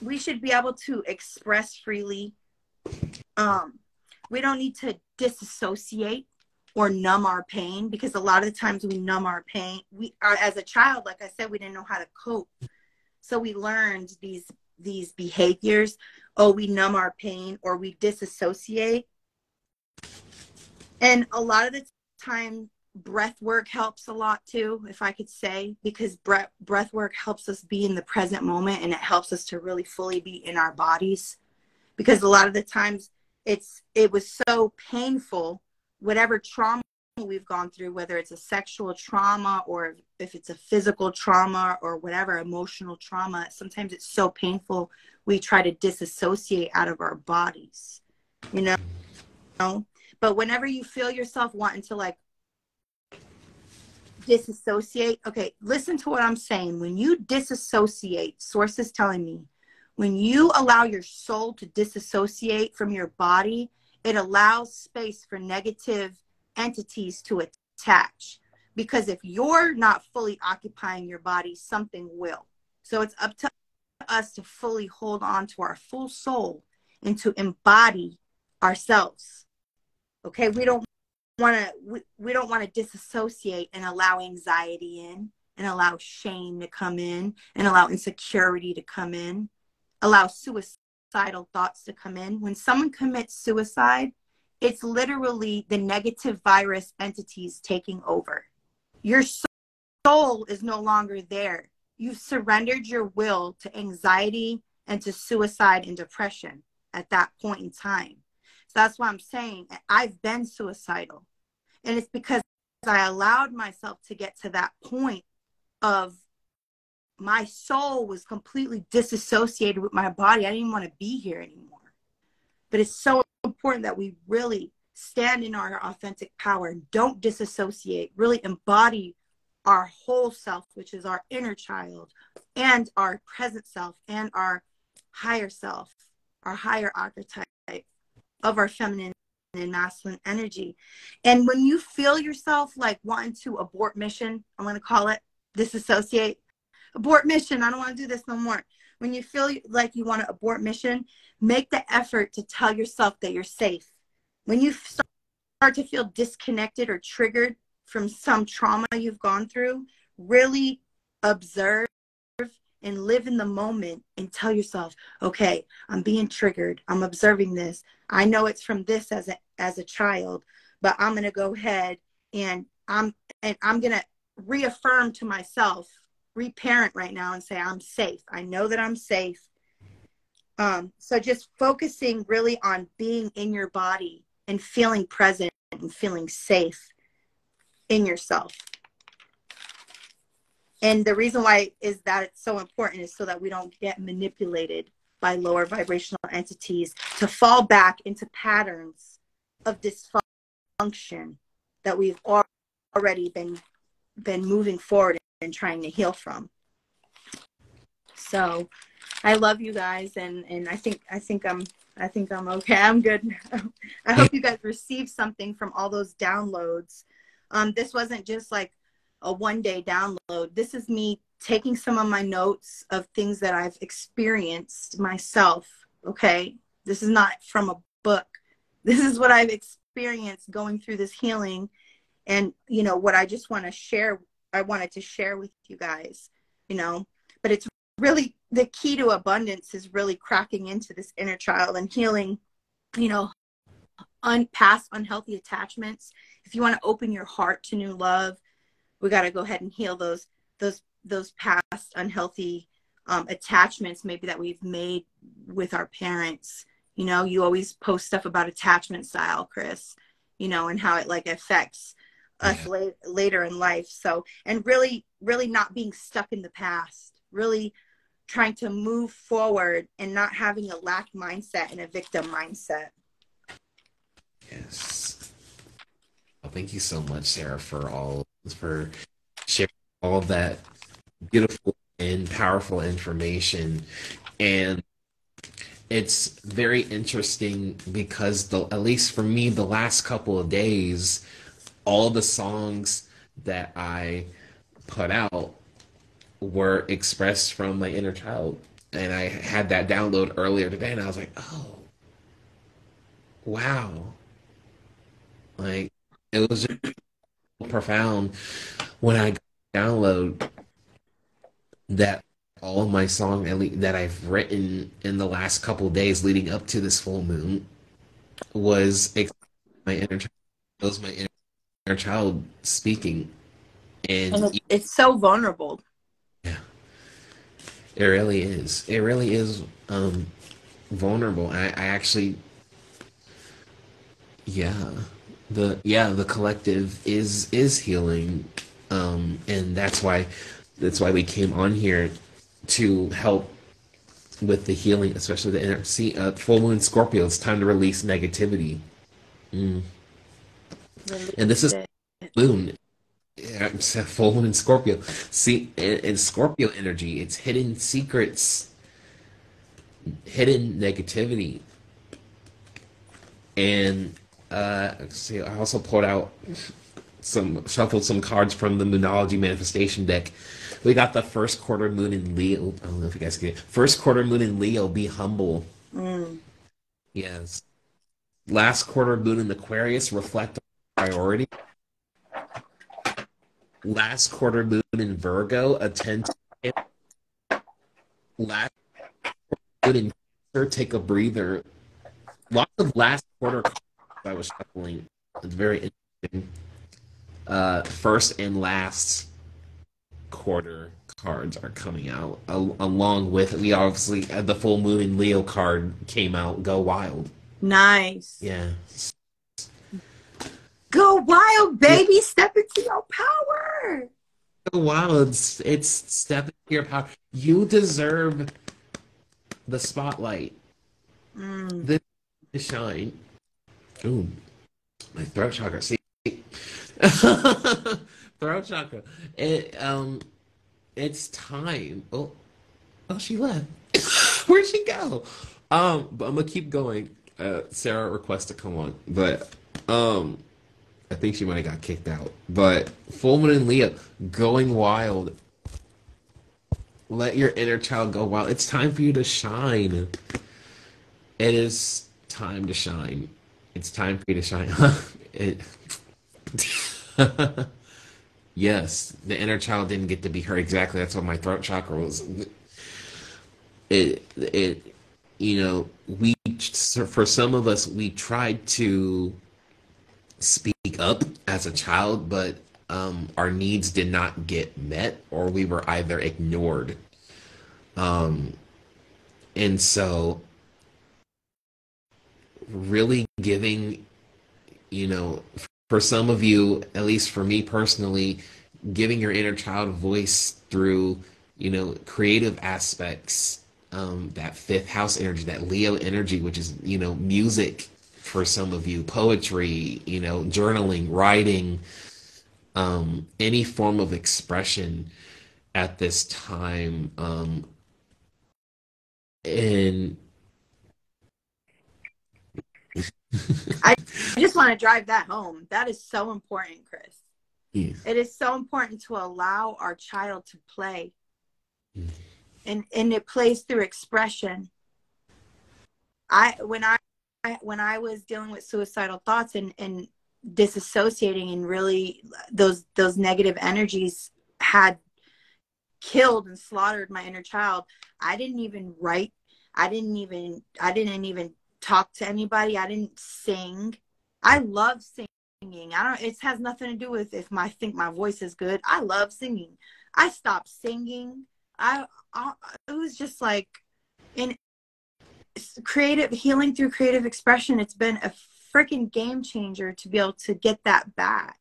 we should be able to express freely. We don't need to disassociate or numb our pain, because a lot of the times we numb our pain. We are, as a child, like I said, we didn't know how to cope. So we learned these behaviors. Oh, we numb our pain or we disassociate. And a lot of the time, breath work helps a lot too, if I could say, because breath work helps us be in the present moment, and it helps us to really fully be in our bodies. Because a lot of the times it was so painful, whatever trauma we've gone through, whether it's a sexual trauma or if it's a physical trauma or whatever, emotional trauma, sometimes it's so painful we try to disassociate out of our bodies, you know? But whenever you feel yourself wanting to like disassociate, okay, listen to what I'm saying. When you disassociate, source is telling me, when you allow your soul to disassociate from your body, it allows space for negative entities to attach. Because if you're not fully occupying your body, something will. So it's up to us to fully hold on to our full soul and to embody ourselves. Okay, we don't want to disassociate and allow anxiety in, and allow shame to come in, and allow insecurity to come in, allow suicidal thoughts to come in. When someone commits suicide, it's literally the negative virus entities taking over. Your soul is no longer there. You've surrendered your will to anxiety and to suicide and depression at that point in time. So that's why I'm saying I've been suicidal. And it's because I allowed myself to get to that point of my soul was completely disassociated with my body. I didn't want to be here anymore. But it's so important that we really stand in our authentic power and don't disassociate, really embody our whole self, which is our inner child and our present self and our higher self, our higher archetype of our feminine and masculine energy. And when you feel yourself like wanting to abort mission, I'm going to call it disassociate, abort mission. I don't want to do this no more. When you feel like you want to abort mission, make the effort to tell yourself that you're safe. When you start to feel disconnected or triggered from some trauma you've gone through, really observe and live in the moment and tell yourself, okay, I'm being triggered. I'm observing this. I know it's from this as a child, but I'm going to go ahead and I'm going to reaffirm to myself, reparent right now and say, I'm safe. I know that I'm safe. So just focusing really on being in your body and feeling present and feeling safe in yourself. And the reason why is that it's so important is so that we don't get manipulated by lower vibrational entities to fall back into patterns of dysfunction that we've already been moving forward and trying to heal from. So I love you guys, and I think I'm okay. I'm good. I hope you guys received something from all those downloads. This wasn't just like a one-day download. This is me taking some of my notes of things that I've experienced myself. Okay, this is not from a book. This is what I've experienced going through this healing, and you know what I just want to share. I wanted to share with you guys, you know. But it's really the key to abundance is really cracking into this inner child and healing, you know, past unhealthy attachments. If you want to open your heart to new love, we got to go ahead and heal those past unhealthy attachments maybe that we've made with our parents. You know, you always post stuff about attachment style, Chris, you know, and how it like affects us later in life. So, and really not being stuck in the past, really trying to move forward and not having a lack mindset and a victim mindset. Yes. Well, thank you so much, Sarah, for sharing all that beautiful and powerful information. And it's very interesting because at least for me, the last couple of days, all the songs that I put out were expressed from my inner child. And I had that download earlier today, and I was like, oh, wow. Like, it was just profound when I download that all of my songs that I've written in the last couple of days leading up to this full moon was my inner child. It was my inner child speaking. And it's so vulnerable. Yeah, it really is. It really is vulnerable. I actually, yeah, the collective is healing, and that's why we came on here to help with the healing, especially the inner. See, full moon Scorpio. It's time to release negativity, and this is moon. Yeah, it's a full moon in Scorpio. See, in Scorpio energy, it's hidden secrets, hidden negativity, and see, I also pulled out shuffled some cards from the Moonology Manifestation deck. We got the first quarter moon in Leo. I don't know if you guys get it. First quarter moon in Leo. Be humble. Yes. Last quarter moon in Aquarius. Reflect on priority. Last quarter moon in Virgo, attend to last quarter moon in Cancer, take a breather. Lots of last quarter cards I was shuffling. It's very interesting. First and last quarter cards are coming out, along with we obviously the full moon in Leo card came out. Go wild. Nice. Yeah. Go wild, Yeah, baby. Step into your power. wow, it's step into your power. You deserve the spotlight, Mm. the shine. Ooh, my throat chakra. See, throat chakra. It's time. Oh, she left. Where'd she go? But I'm gonna keep going. Sarah requests to come on, but um, I think she might have got kicked out. But Full Moon and Leo going wild. Let your inner child go wild. It's time for you to shine. It is time to shine. It's time for you to shine. it, yes, the inner child didn't get to be heard. Exactly. That's what my throat chakra was. It, we, for some of us, we tried to speak up as a child, but our needs did not get met, or we were either ignored. Um, and so, really giving, you know, for some of you, at least for me personally, giving your inner child a voice through, creative aspects, that fifth house energy, that Leo energy, which is, music for some of you, poetry, journaling, writing, any form of expression at this time. And I just want to drive that home. That is so important, Chris. yeah. It is so important to allow our child to play. And it plays through expression. I when I was dealing with suicidal thoughts and disassociating, and really those negative energies had killed and slaughtered my inner child, I didn't even write. I didn't even talk to anybody. I didn't sing. I love singing. I don't it has nothing to do with if I think my voice is good. I love singing. I stopped singing. I it was just like in creative healing through creative expression. It's been a freaking game changer to be able to get that back.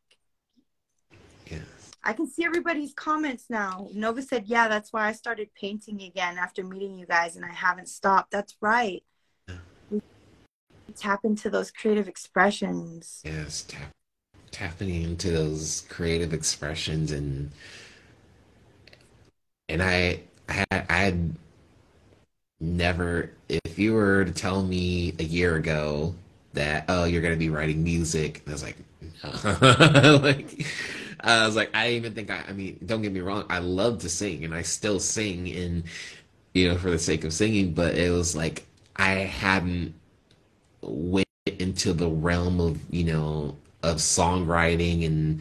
Yeah. I can see everybody's comments now. Nova said, yeah, that's why I started painting again after meeting you guys, and I haven't stopped. That's right. We tap into those creative expressions. Yes, tapping into those creative expressions, and I had never, if you were to tell me a year ago that, oh, you're gonna be writing music, I was like, no. Like, I was like, I didn't even think I mean, don't get me wrong, I love to sing and I still sing, and for the sake of singing, but it was like I hadn't went into the realm of, of songwriting and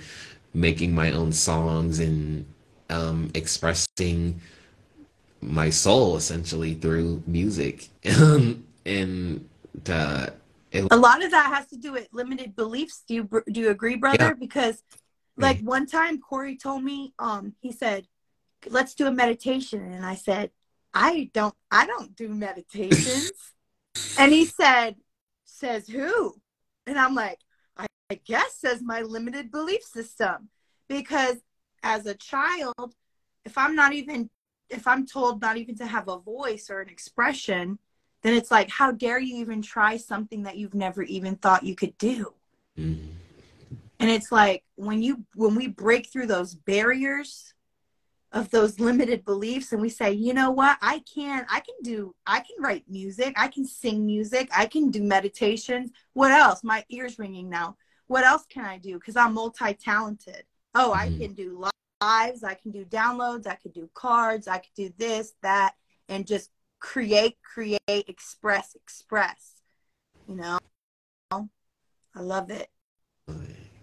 making my own songs and expressing my soul essentially through music. And it, A lot of that has to do with limited beliefs. Do you agree, yeah, brother? Because like one time Corey told me, he said, let's do a meditation. And I said, I don't do meditations. And he said, says who? And I'm like, I guess says my limited belief system. Because as a child, if I'm not even, if I'm told not even to have a voice or an expression, then it's like, how dare you even try something that you've never even thought you could do? mm, And it's like when we break through those barriers of those limited beliefs, and we say, you know what, I can write music, I can sing music, I can do meditations. What else? My ears ringing now. What else can I do? Because I'm multi-talented. Oh, I mm, can do lives, I can do downloads, I could do cards, I could do this, that, and just create, express. You know, I love it.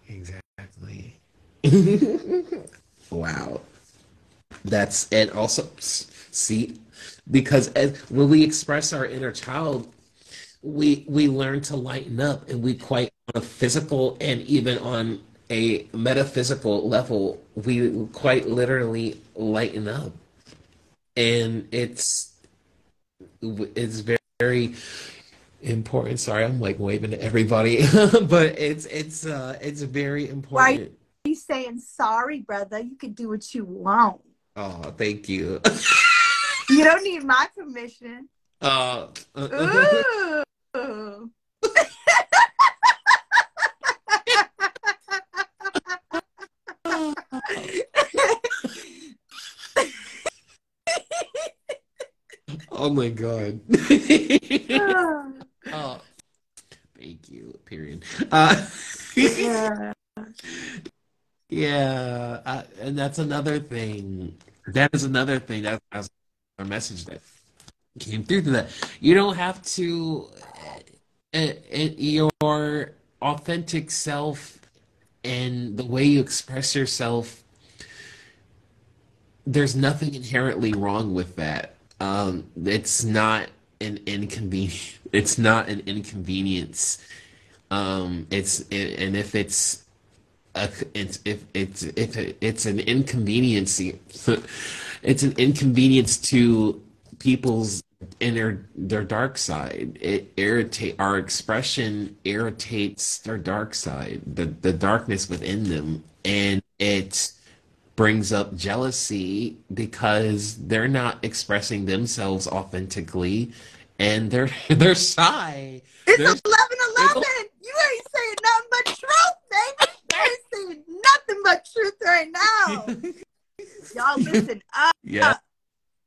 exactly. Wow. That's and also see, because when we express our inner child, we learn to lighten up, and we quite on a physical and even on a metaphysical level, we quite literally lighten up, and it's very important. Sorry, I'm like waving to everybody, but it's very Why are important. you saying sorry, brother? You can do what you want. Oh, thank you. You don't need my permission. uh, Ooh. oh my God. Oh, thank you. Period. Yeah. Yeah, and that's another thing. That is another thing. That's a message that came through to that. You don't have to, your authentic self and the way you express yourself, there's nothing inherently wrong with that. It's not an inconvenience. It's not an inconvenience. And if it's an inconvenience, it's an inconvenience to people's inner their dark side. It irritate our expression irritates their dark side, the darkness within them, and it brings up jealousy because they're not expressing themselves authentically, and they're shy. It's They're 11:11. You ain't saying nothing but truth, baby. You ain't saying nothing but truth right now. Y'all listen up. yes.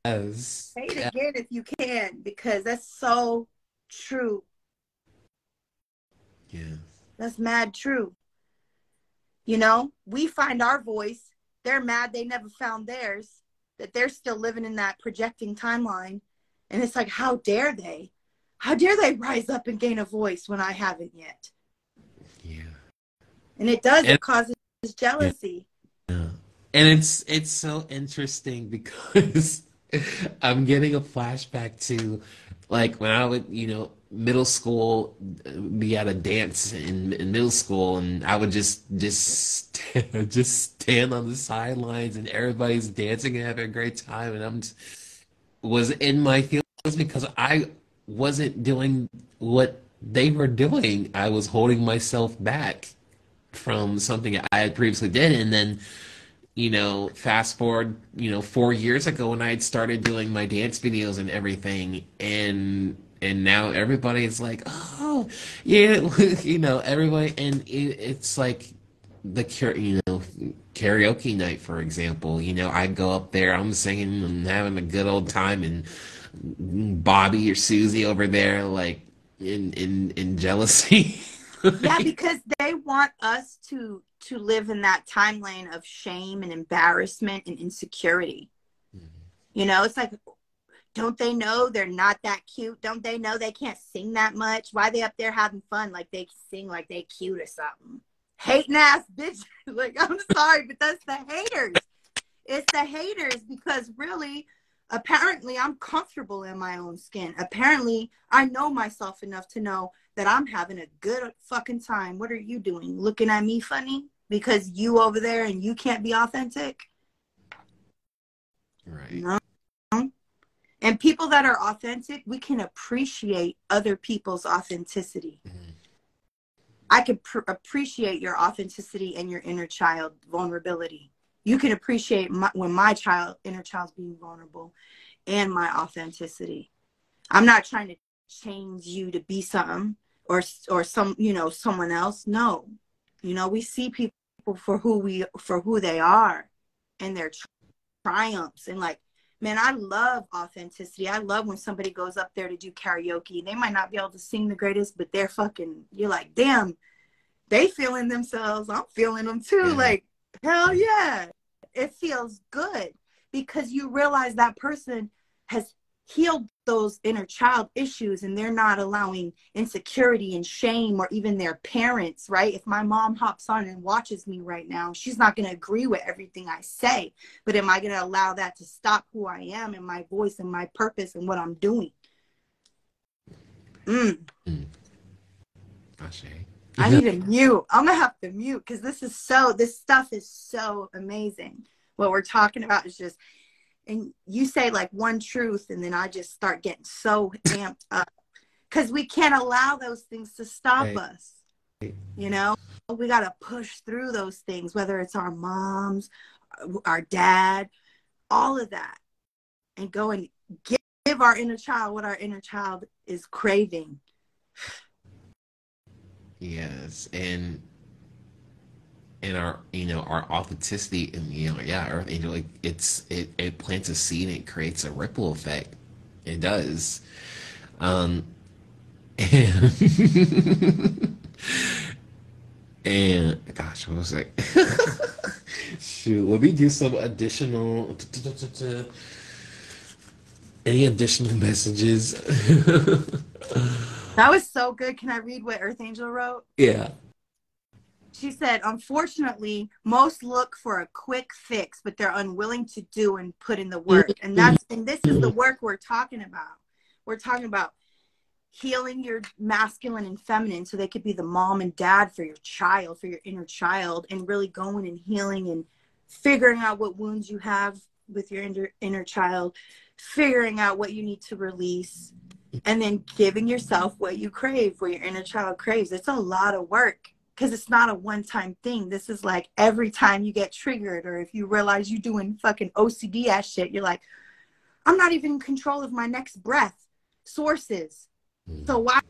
Say it again if you can, because that's so true. Yeah. That's mad true. You know, we find our voice. They're mad they never found theirs, that they're still living in that projecting timeline. And it's like, how dare they? How dare they rise up and gain a voice when I haven't yet? Yeah. And it does, And it causes yeah. jealousy. And it's so interesting because I'm getting a flashback to like when I would, middle school, be at a dance in middle school, and I would just stand on the sidelines, and everybody's dancing and having a great time, and was in my feelings because I wasn't doing what they were doing. I was holding myself back from something I had previously did, and then fast forward, 4 years ago when I had started doing my dance videos and everything, and now everybody's like, oh, yeah, everybody, and it's like karaoke night, for example. I go up there, I'm singing and having a good old time, and Bobby or Susie over there, like in jealousy. Yeah, because they want us to live in that timeline of shame and embarrassment and insecurity. You know, it's like, don't they know they're not that cute? Don't they know they can't sing that much? Why are they up there having fun like they sing like they cute or something? Hating ass bitches. Like, I'm sorry, but that's the haters. It's the haters, because really, apparently I'm comfortable in my own skin. Apparently I know myself enough to know that I'm having a good fucking time. What are you doing? Looking at me funny because you over there and you can't be authentic? Right. No. And people that are authentic, we can appreciate other people's authenticity. Mhm. I could appreciate your authenticity and your inner child vulnerability. You can appreciate when my inner child's being vulnerable, and my authenticity. I'm not trying to change you to be something or someone else. No, we see people for who they are, and their triumphs. And like, man, I love authenticity. I love when somebody goes up there to do karaoke. They might not be able to sing the greatest, but you're like, damn, they feeling themselves. I'm feeling them too. Yeah. Like, hell yeah. It feels good because you realize that person has healed those inner child issues, and they're not allowing insecurity and shame, or even their parents, right? If my mom hops on and watches me right now, she's not going to agree with everything I say, but am I going to allow that to stop who I am and my voice and my purpose and what I'm doing? Mm. I need a mute. I'm gonna have to mute because this stuff is so amazing. What we're talking about is just, and you say like one truth, and then I just start getting so amped up because we can't allow those things to stop Right. us. You know, we got to push through those things, whether it's our moms, our dad, all of that, and go and give our inner child what our inner child is craving. Yes, and our, you know, our authenticity, and you know, yeah, Earth Angel, like it plants a seed and it creates a ripple effect. It does. Um, and and gosh, what was it? Shoot, let me do some additional. Any additional messages? That was so good. Can I read what Earth Angel wrote? Yeah. She said, unfortunately, most look for a quick fix, but they're unwilling to do and put in the work. And this is the work we're talking about. We're talking about healing your masculine and feminine so they could be the mom and dad for your child, for your inner child, and really going and healing and figuring out what wounds you have with your inner child, figuring out what you need to release, and then giving yourself what you crave, what your inner child craves. It's a lot of work because it's not a one-time thing. This is like every time you get triggered, or if you realize you're doing fucking OCD ass shit, you're like, I'm not even in control of my next breath sources. So why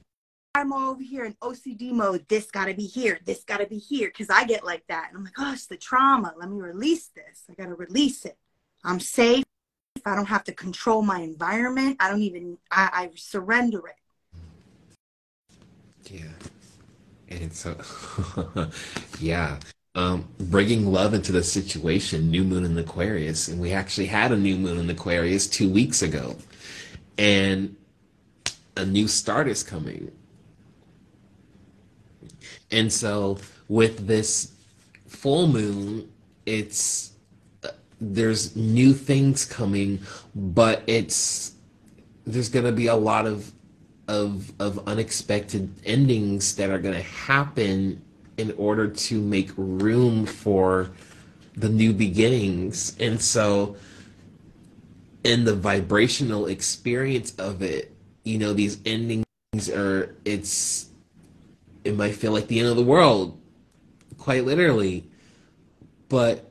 am I over here in OCD mode? This got to be here. This got to be here. Because I get like that. And I'm like, oh, it's the trauma. Let me release this. I got to release it. I'm safe. I don't have to control my environment. I surrender it. Yeah. And so, yeah. Bringing love into the situation, new moon in Aquarius. And we actually had a new moon in Aquarius 2 weeks ago. And a new start is coming. And so with this full moon, it's there's new things coming, but there's going to be a lot of unexpected endings that are going to happen in order to make room for the new beginnings. And so in the vibrational experience of it, you know, these endings are it might feel like the end of the world, quite literally. But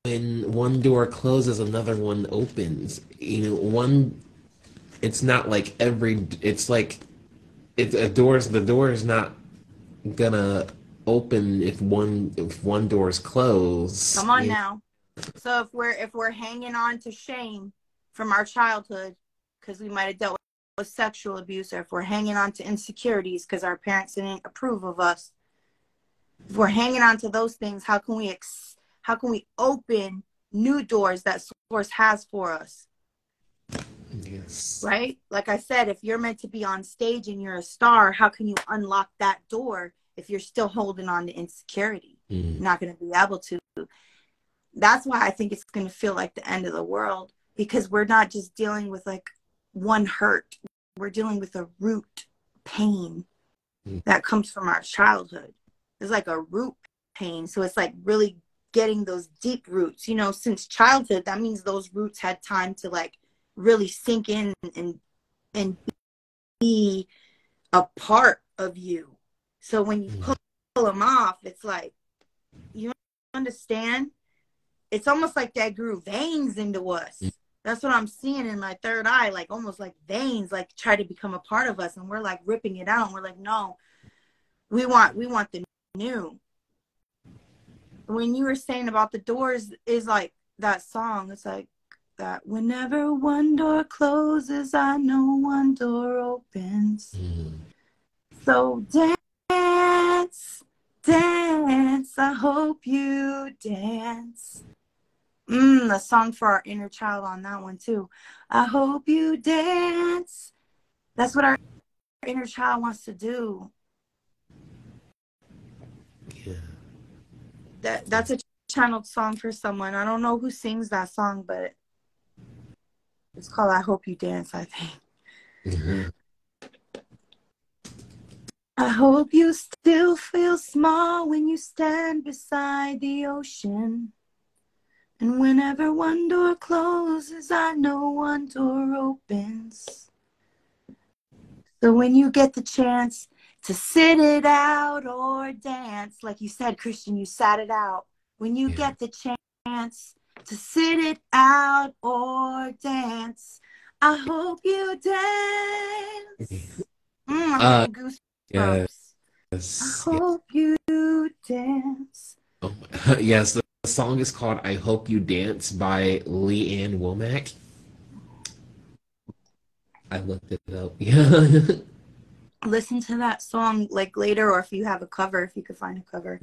when one door closes, another one opens. You know, it's not like it's like the door is not gonna open if one door is closed. Come on now. So if we're hanging on to shame from our childhood because we might have dealt with sexual abuse, or if we're hanging on to insecurities because our parents didn't approve of us, if we're hanging on to those things, how can we open new doors that source has for us? Yes. Right? Like I said, if you're meant to be on stage and you're a star, how can you unlock that door if you're still holding on to insecurity? Mm. You're not going to be able to. That's why I think it's going to feel like the end of the world, because we're not just dealing with like one hurt. We're dealing with a root pain that comes from our childhood. It's like a root pain. So it's like really getting those deep roots, you know, since childhood. That means those roots had time to like really sink in and be a part of you. So when you pull them off, it's like, you understand? It's almost like that grew veins into us. That's what I'm seeing in my third eye, like almost like veins, like try to become a part of us. And we're like ripping it out. And we're like, no, we want the new. When you were saying about the doors, is like that song. It's like that whenever one door closes, I know one door opens. So dance, dance, I hope you dance. The song for our inner child on that one too. I hope you dance. That's what our inner child wants to do. Yeah. That's a channeled song for someone. I don't know who sings that song, but it's called I Hope You Dance, I think. Mm-hmm. I hope you still feel small when you stand beside the ocean. And whenever one door closes, I know one door opens. So when you get the chance to sit it out or dance, like you said, Christian, you sat it out. When you Yeah. get the chance to sit it out or dance, I hope you dance. I'm Uh, getting goosebumps. I yes. Yeah. hope you dance. Oh, yes. The song is called "I Hope You Dance" by Lee Ann Womack. I looked it up. Yeah. Listen to that song like later, or if you have a cover, if you could find a cover.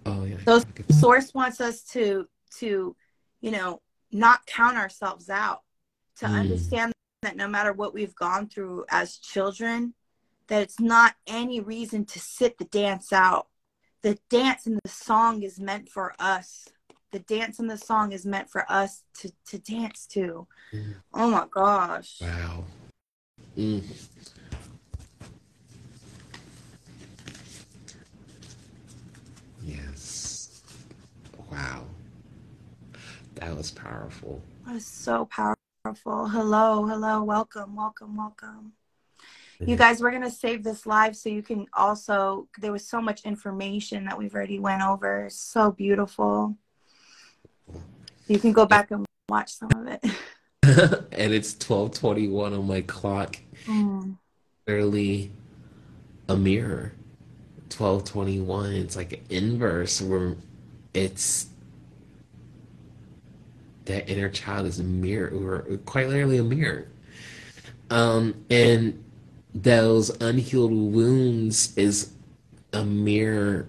Oh yeah. So Source wants us to, you know, not count ourselves out, to Mm. understand that no matter what we've gone through as children, that it's not any reason to sit the dance out. The dance in the song is meant for us. The dance in the song is meant for us to dance to. Mm. Oh my gosh. Wow. Mm. Yes. Wow. That was powerful. That was so powerful. Hello, hello, welcome, welcome, welcome. You Mhm. guys, we're gonna save this live so you can also. There was so much information that we've already went over. So beautiful. You can go back and watch some of it. And it's 12:21 on my clock. Mm. Literally a mirror. 12:21. It's like an inverse where it's that inner child is a mirror, or quite literally a mirror. And those unhealed wounds is a mirror.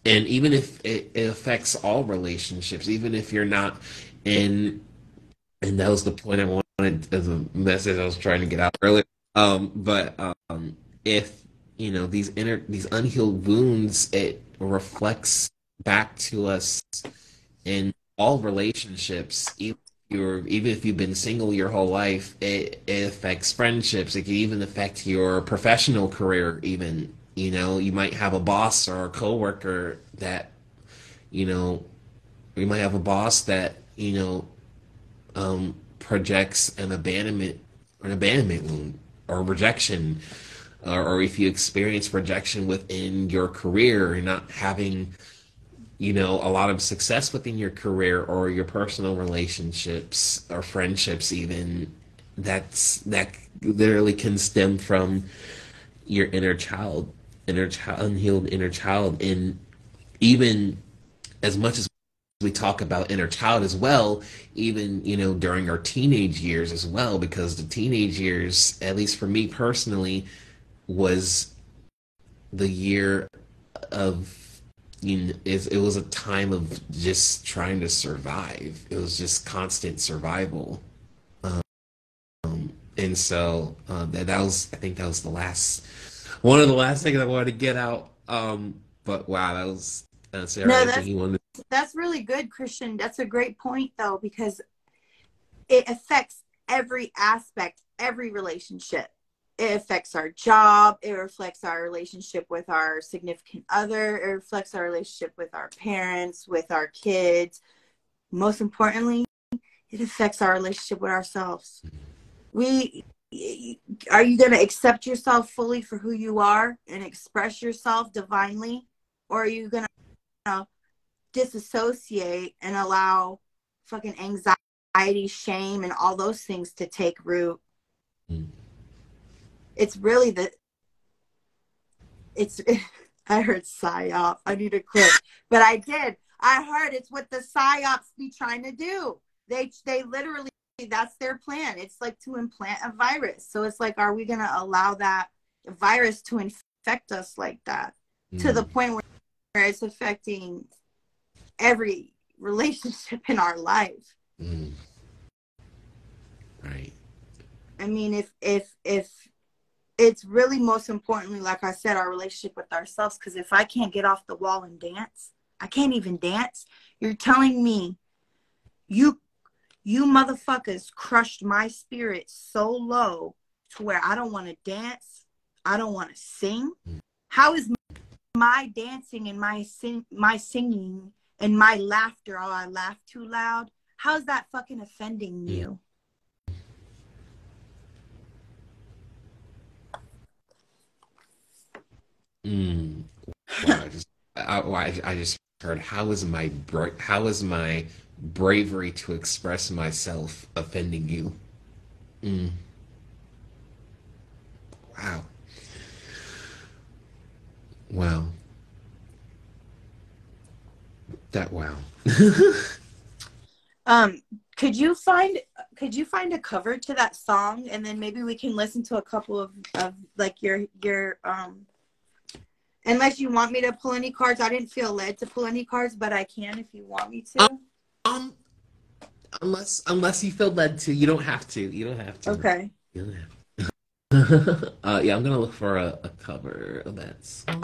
And even if it affects all relationships, even if you're not in, and that was the point I wanted as a message I was trying to get out earlier. But if these unhealed wounds, it reflects back to us in all relationships. Even if you've been single your whole life, it affects friendships. It can even affect your professional career. Even you might have a boss or a coworker that you know you might have a boss that projects an abandonment wound or rejection, or if you experience rejection within your career and not having a lot of success within your career or your personal relationships or friendships even, that literally can stem from your unhealed inner child. And even as much as we talk about inner child as well, even during our teenage years as well, because the teenage years, at least for me personally, was the year of it was a time of just trying to survive. It was just constant survival. And so that was, I think that was the last one of the last things I wanted to get out. But wow, that was Sarah, No, anything you wanted that's really good, Christian. That's a great point though, because it affects every aspect, every relationship. It affects our job. It reflects our relationship with our significant other. It reflects our relationship with our parents, with our kids. Most importantly, it affects our relationship with ourselves. We Are you going to accept yourself fully for who you are and express yourself divinely, or are you going to disassociate and allow fucking anxiety, shame, and all those things to take root? to. It's really it's I heard psyop. I need to quit. But I did. I heard it's what the psyops be trying to do. They literally, that's their plan. It's like to implant a virus. So it's like, are we gonna allow that virus to infect us like that? To the Mm, point where it's affecting every relationship in our life. mm, right. I mean, if it's really most importantly, like I said, our relationship with ourselves. Because if I can't get off the wall and dance, I can't even dance. You're telling me you motherfuckers crushed my spirit so low to where I don't want to dance, I don't want to sing. How is my dancing and my singing and my laughter? Oh, I laugh too loud. How's that fucking offending Mm, you? Mm. Wow, I just heard how is my bravery to express myself offending you? Mm. Wow. Wow. That wow. Um, could you find a cover to that song, and then maybe we can listen to a couple of like your unless you want me to pull any cards. I didn't feel led to pull any cards, but I can if you want me Um, to. um, unless you feel led to, you don't have to. You don't have to. Okay. You don't have to. Yeah, I'm gonna look for a cover of that song.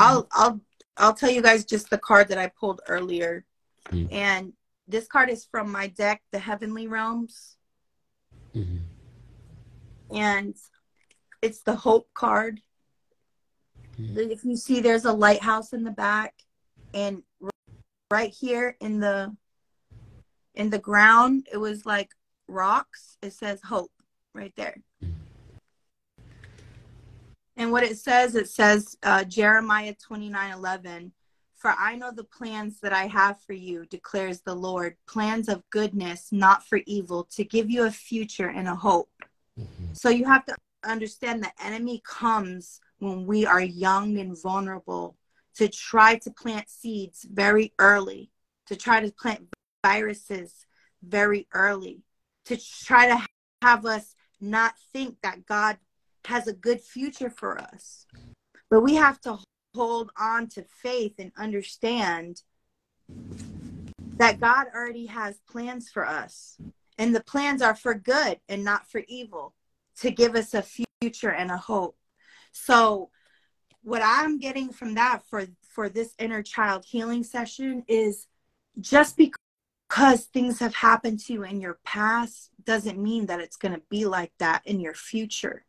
I'll tell you guys just the card that I pulled earlier. Mm-hmm. And this card is from my deck, the Heavenly Realms. Mm-hmm. And it's the Hope card. If you see, there's a lighthouse in the back, and right here in the ground, it was like rocks. It says Hope right there. And what it says Jeremiah 29:11. For I know the plans that I have for you, declares the Lord, plans of goodness, not for evil, to give you a future and a hope. Mm-hmm. So you have to understand the enemy comes when we are young and vulnerable to try to plant seeds very early, to try to plant viruses very early, to try to have us not think that God has a good future for us. But we have to hold on to faith and understand that God already has plans for us. And the plans are for good and not for evil, to give us a future and a hope. So what I'm getting from that for this inner child healing session is just because things have happened to you in your past doesn't mean that it's going to be like that in your future.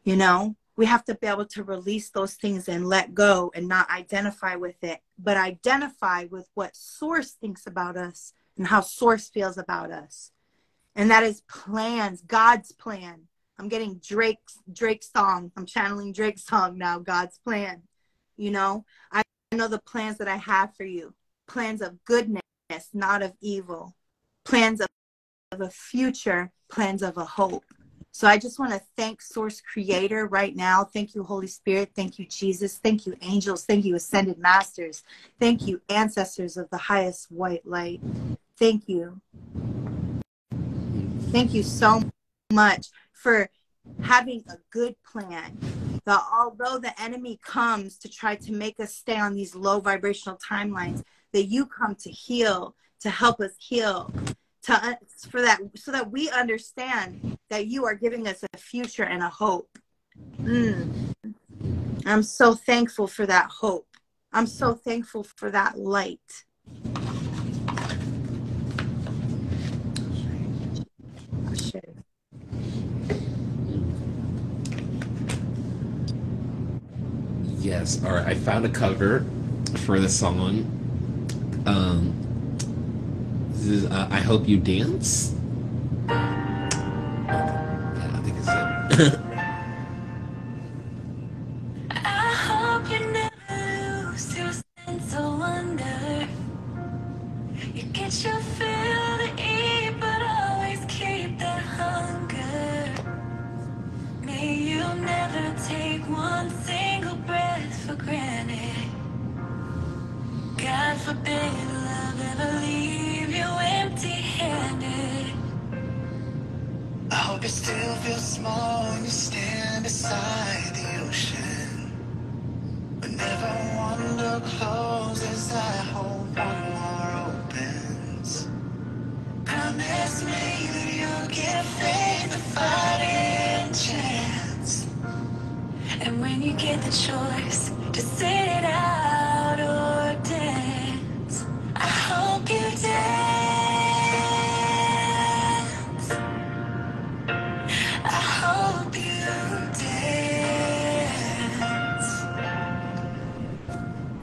You know, we have to be able to release those things and let go and not identify with it, but identify with what source thinks about us and how source feels about us. And that is plans, God's plan. I'm getting Drake's song. I'm channeling Drake's song now, God's plan. You know, I know the plans that I have for you. Plans of goodness, not of evil. Plans of a future, plans of a hope. So I just want to thank Source Creator right now. Thank you, Holy Spirit. Thank you, Jesus. Thank you, angels. Thank you, ascended masters. Thank you, ancestors of the highest white light. Thank you. Thank you so much for having a good plan. That although the enemy comes to try to make us stay on these low vibrational timelines, that you come to heal, to help us heal, for that, so that we understand that you are giving us a future and a hope. I'm so thankful for that hope. I'm so thankful for that light. Yes. All right. I found a cover for the song. Um, this is "I Hope You Dance." Yeah, I think it's it. I hope you never lose your sense of wonder. You get your fill to eat, but always keep that hunger. May you never take one single breath for granted. God forbid love ever leave you empty-handed. I hope you still feel small when you stand beside the ocean. But never one door closes, I hope one more opens. Promise me that you'll give faith a fighting chance. And when you get the choice to sit it out or dance, I hope you dance. I hope you dance.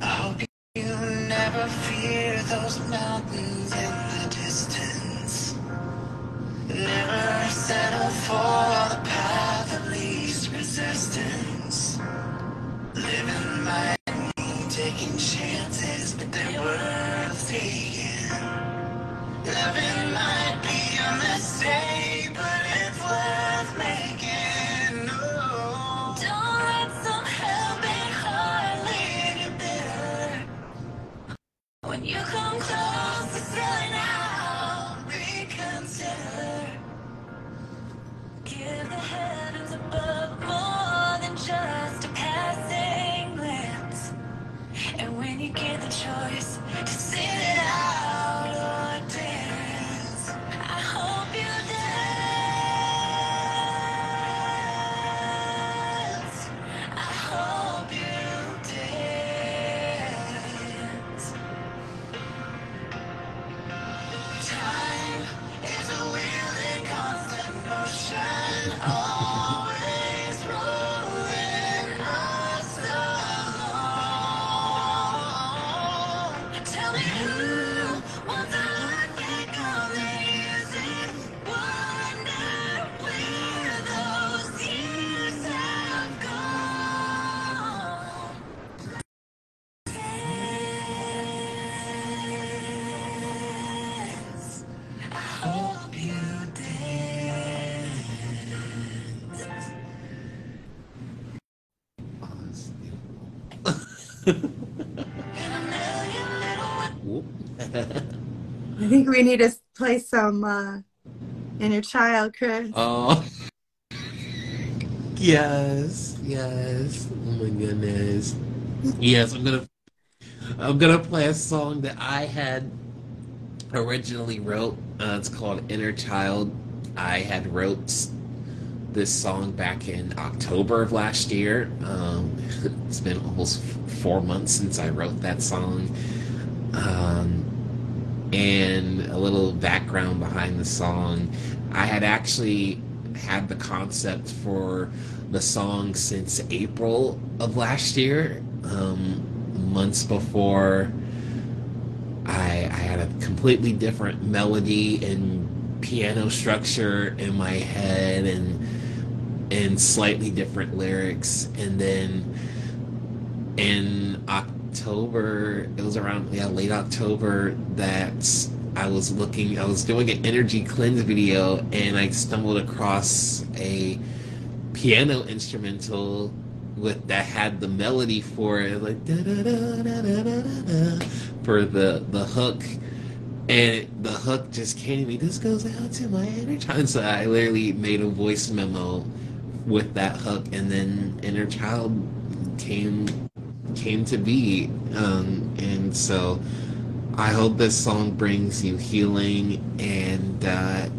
I hope you never fear those mountains in the distance. Never settle for the path of least resistance. Live Living might be a mistake, but it's worth making. No. Don't let some helping heart leave you bitter. When you come close to selling out, reconsider. Give the heavens above more than just a passing glance. And when you get the choice to sit it out or dance, I hope you dance. I hope you dance. Time is a wheel in constant motion, always rolling us along. Tell me who wants a heart that comes and uses. Wonder where those years have gone. Dance. I hope you dance. Oh, that's beautiful. In a million little Whoop. I think we need to play some inner child, Chris. Oh, yes, yes. Oh my goodness. Yes, I'm gonna play a song that I had originally wrote. It's called Inner Child. I had wrote this song back in October of last year. It's been almost 4 months since I wrote that song. Um, and a little background behind the song. I had actually had the concept for the song since April of last year, months before. I had a completely different melody and piano structure in my head, and slightly different lyrics. And then in October, it was around, yeah, late October, that I was doing an energy cleanse video, and I stumbled across a piano instrumental with that had the melody for it, like da da da da da da da, for the hook. And the hook just came to me. This goes out to my inner child. So I literally made a voice memo with that hook, and then inner child came to be. And so I hope this song brings you healing. And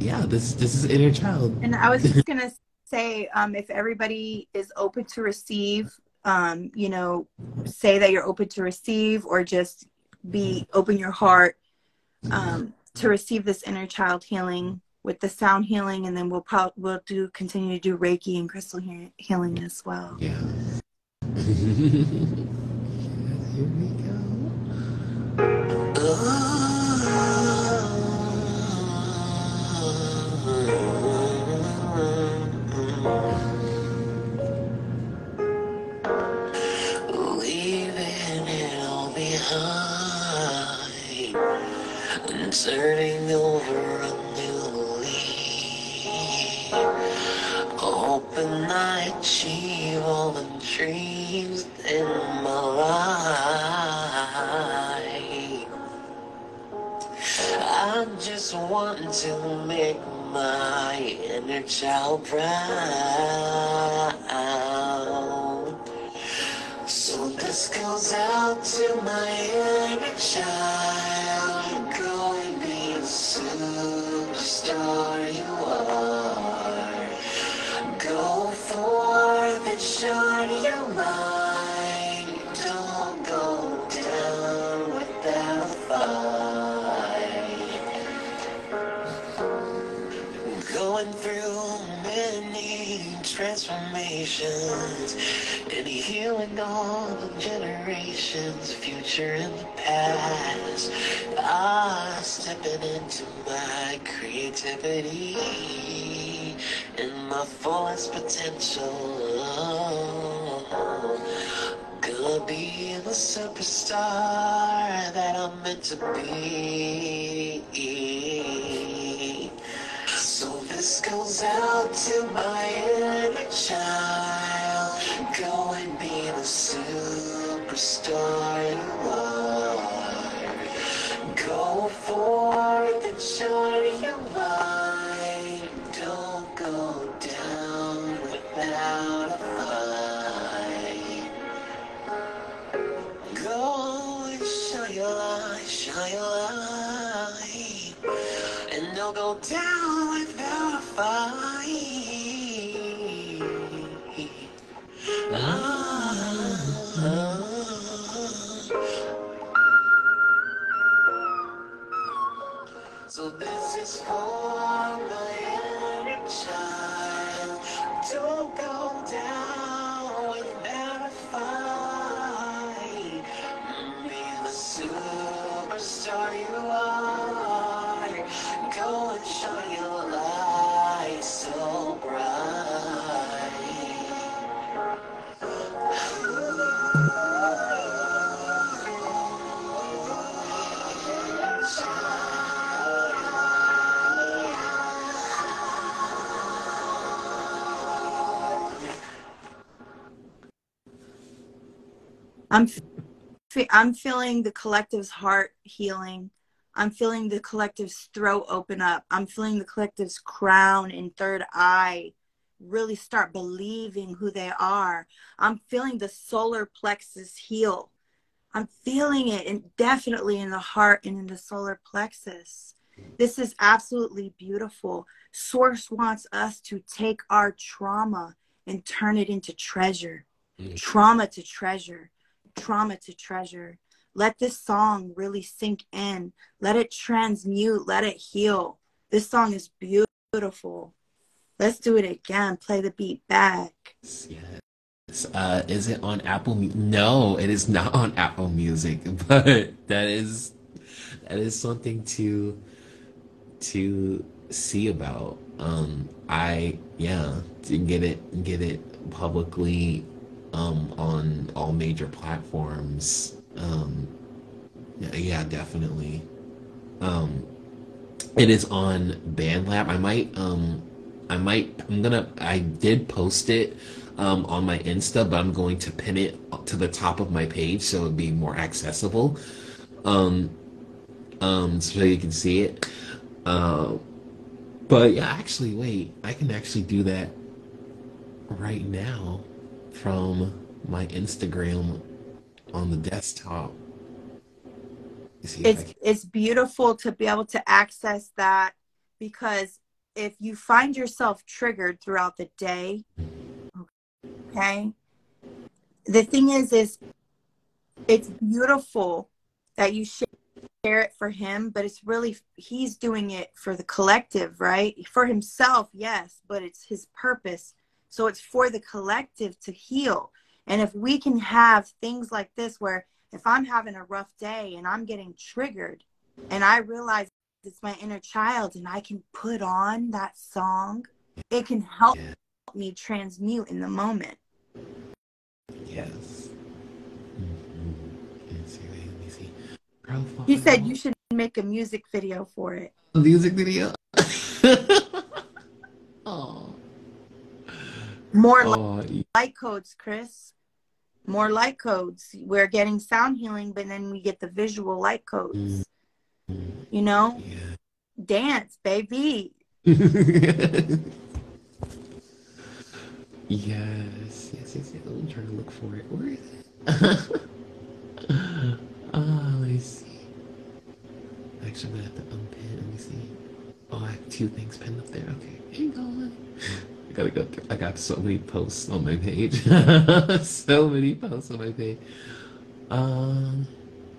yeah, this is inner child. And I was just gonna say, if everybody is open to receive, say that you're open to receive, or just open your heart to receive this inner child healing with the sound healing, and then we'll continue to do Reiki and crystal healing as well. Yeah. Here we go. leaving it all behind, and turning over a new leaf, hoping I achieve all the dreams in my life. I just want to make my inner child proud. So this goes out to my inner child. Go and be the superstar you are. Go forth and shine your light. Don't go down without a fight. Going through many transformations and healing all the generations, future and the past. Stepping into my creativity and my fullest potential. Gonna be the superstar that I'm meant to be. tell to my inner child, go and be the superstar you are. Go forth and shine your light. Don't go down without a fight. Go and shine your light, shine your light. And don't go down without a fight. So this is for my inner child. Don't go down without a fight. Be the superstar you are. Go and shine your light so bright. I'm feeling the collective's heart healing. I'm feeling the collective's throat open up. I'm feeling the collective's crown and third eye really start believing who they are. I'm feeling the solar plexus heal. I'm feeling it, and definitely in the heart and in the solar plexus. This is absolutely beautiful. Source wants us to take our trauma and turn it into treasure. Trauma to treasure. Trauma to treasure. Let this song really sink in. Let it transmute. Let it heal. This song is beautiful. Let's do it again. Play the beat back. Yes. Is it on Apple? No, it is not on Apple Music, but that is something to see about. To get it publicly on all major platforms. Yeah, definitely. Um, it is on BandLab. I did post it on my Insta, but I'm going to pin it to the top of my page so it'd be more accessible. Um, so you can see it. Uh, but yeah, actually, wait, I can actually do that right now from my Instagram on the desktop. See if I can. It's beautiful to be able to access that, because if you find yourself triggered throughout the day, okay, the thing is it's beautiful that you share it for him, but it's really, he's doing it for the collective, right? For himself, yes, but it's his purpose. So it's for the collective to heal. And if we can have things like this, where if I'm having a rough day and I'm getting triggered and I realize it's my inner child and I can put on that song, it can help Yeah. me transmute in the moment. Yes. Mhm. Let's see, let me see. Profile. He said you should make a music video for it. Music video. Oh. More Oh. light codes, Chris. More light codes. We're getting sound healing, but then we get the visual light codes. You know? Yeah. Dance, baby. Yes. I'm trying to look for it. Where is it? Let me see. Actually, I'm gonna have to unpin. Let me see. Oh, I have two things pinned up there. Okay, hang on. I gotta go through. I got so many posts on my page. So many posts on my page. Um,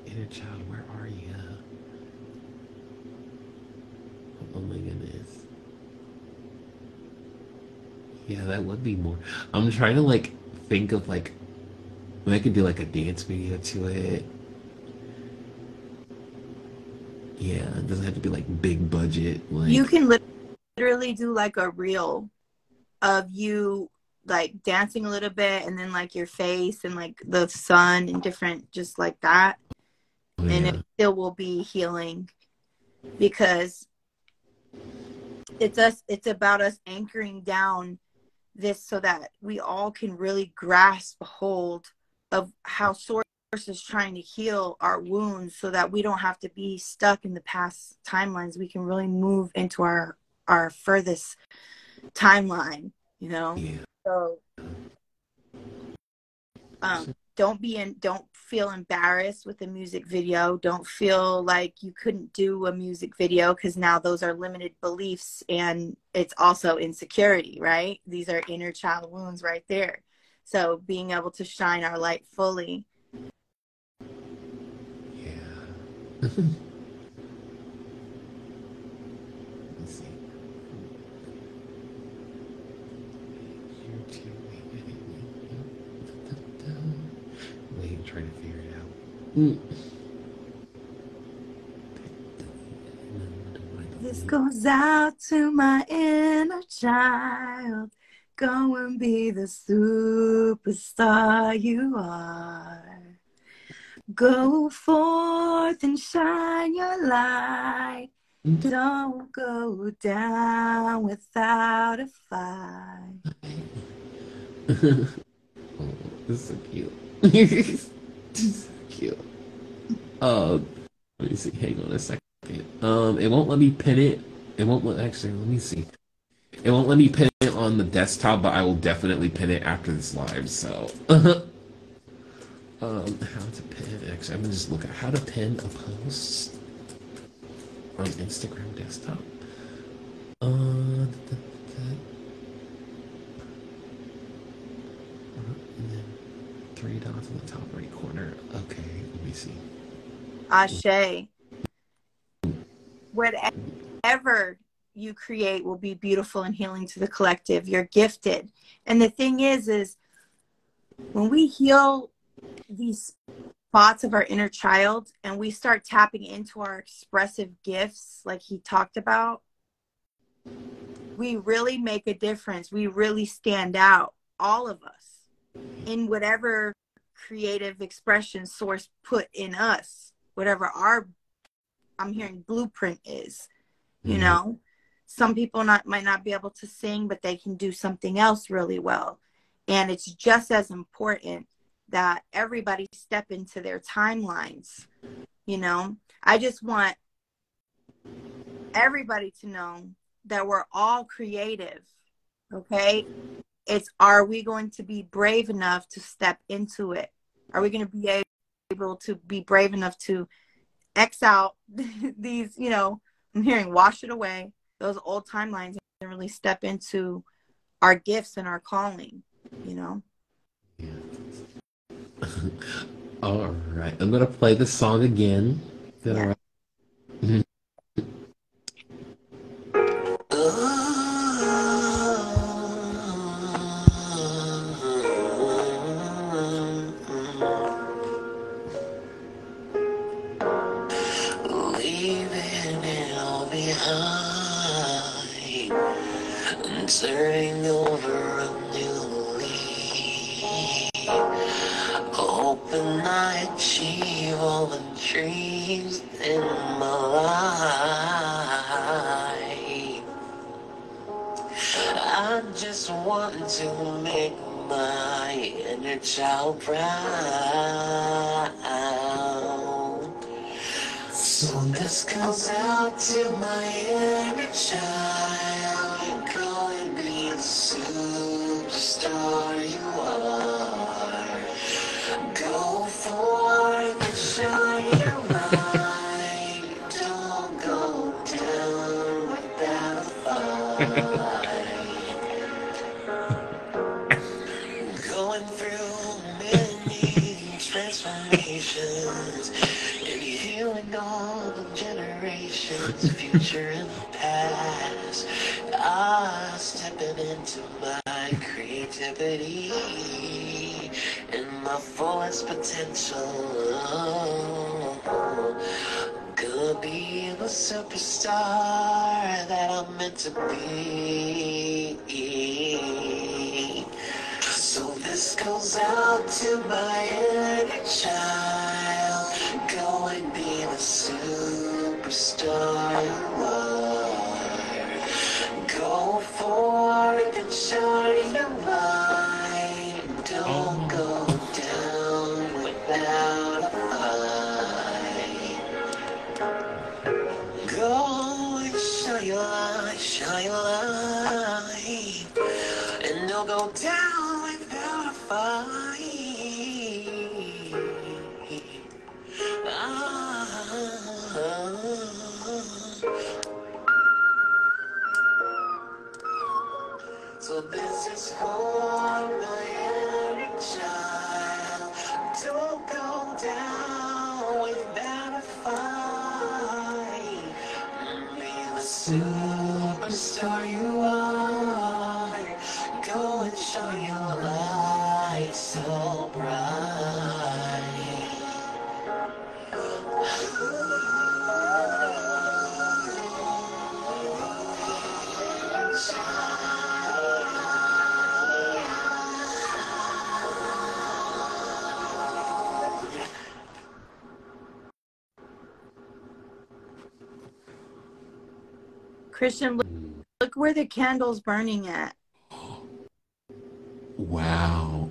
Inner child, where are you? Oh my goodness. Yeah, that would be more. I'm trying to like think of like maybe I could do like a dance video to it. Yeah, it doesn't have to be like big budget. You Like, can literally do like a reel of you like dancing a little bit, and then like your face and like the sun and different, just like that. oh And it yeah, still will be healing, because it's about us anchoring down this so that we all can really grasp a hold of how source is trying to heal our wounds, so that we don't have to be stuck in the past timelines. We can really move into our furthest timeline, you know. Yeah. So don't feel embarrassed with a music video. Don't feel like you couldn't do a music video, because now those are limited beliefs, and it's also insecurity, right? These are inner child wounds right there. So being able to shine our light fully. Yeah. Let's see. Wait, trying to figure it out. This goes out to my inner child. Go and be the superstar you are. Go forth and shine your light. Don't go down without a fight. Oh, this is so cute. This is so cute. Let me see. Hang on a second. It won't let me pin it. It won't let. Actually, let me see. It won't let me pin it on the desktop, but I will definitely pin it after this live. So, how to pin? Actually, I'm gonna just look at how to pin a post on Instagram desktop. And then three dots in the top right corner. Okay, let me see. Ashe. Whatever you create will be beautiful and healing to the collective. You're gifted. And the thing is when we heal these spots of our inner child and we start tapping into our expressive gifts, like he talked about, we really make a difference. We really stand out, all of us, in whatever creative expression source put in us, whatever our, I'm hearing, blueprint is. You know, some people might not be able to sing, but they can do something else really well. And it's just as important that everybody step into their timelines. You know, I just want everybody to know that we're all creative. Okay. It's, are we going to be brave enough to step into it? Are we going to be able to be brave enough to X out these, you know, I'm hearing, wash it away, those old timelines, and really step into our gifts and our calling, you know? Yeah. All right. I'm going to play the song again. Is that all right? Leaving it all behind and turning over a new leaf, hoping I achieve all the dreams in my life. I just want to make my inner child proud. So this goes out to my inner child. Go and be the superstar you are. Go forth and shine your light. Don't go down without a fight. Going through many transformations and healing all the generations, future and past. Stepping into my creativity and my fullest potential. Gonna be the superstar that I'm meant to be. So this goes out to my inner child. Go and be the superstar you are. shine your light, and don't go down without a fight. So this is for my inner child. Don't go down without a fight. Be the superstar you are. Go and shine your light so bright. Christian, look where the candle's burning at. Wow.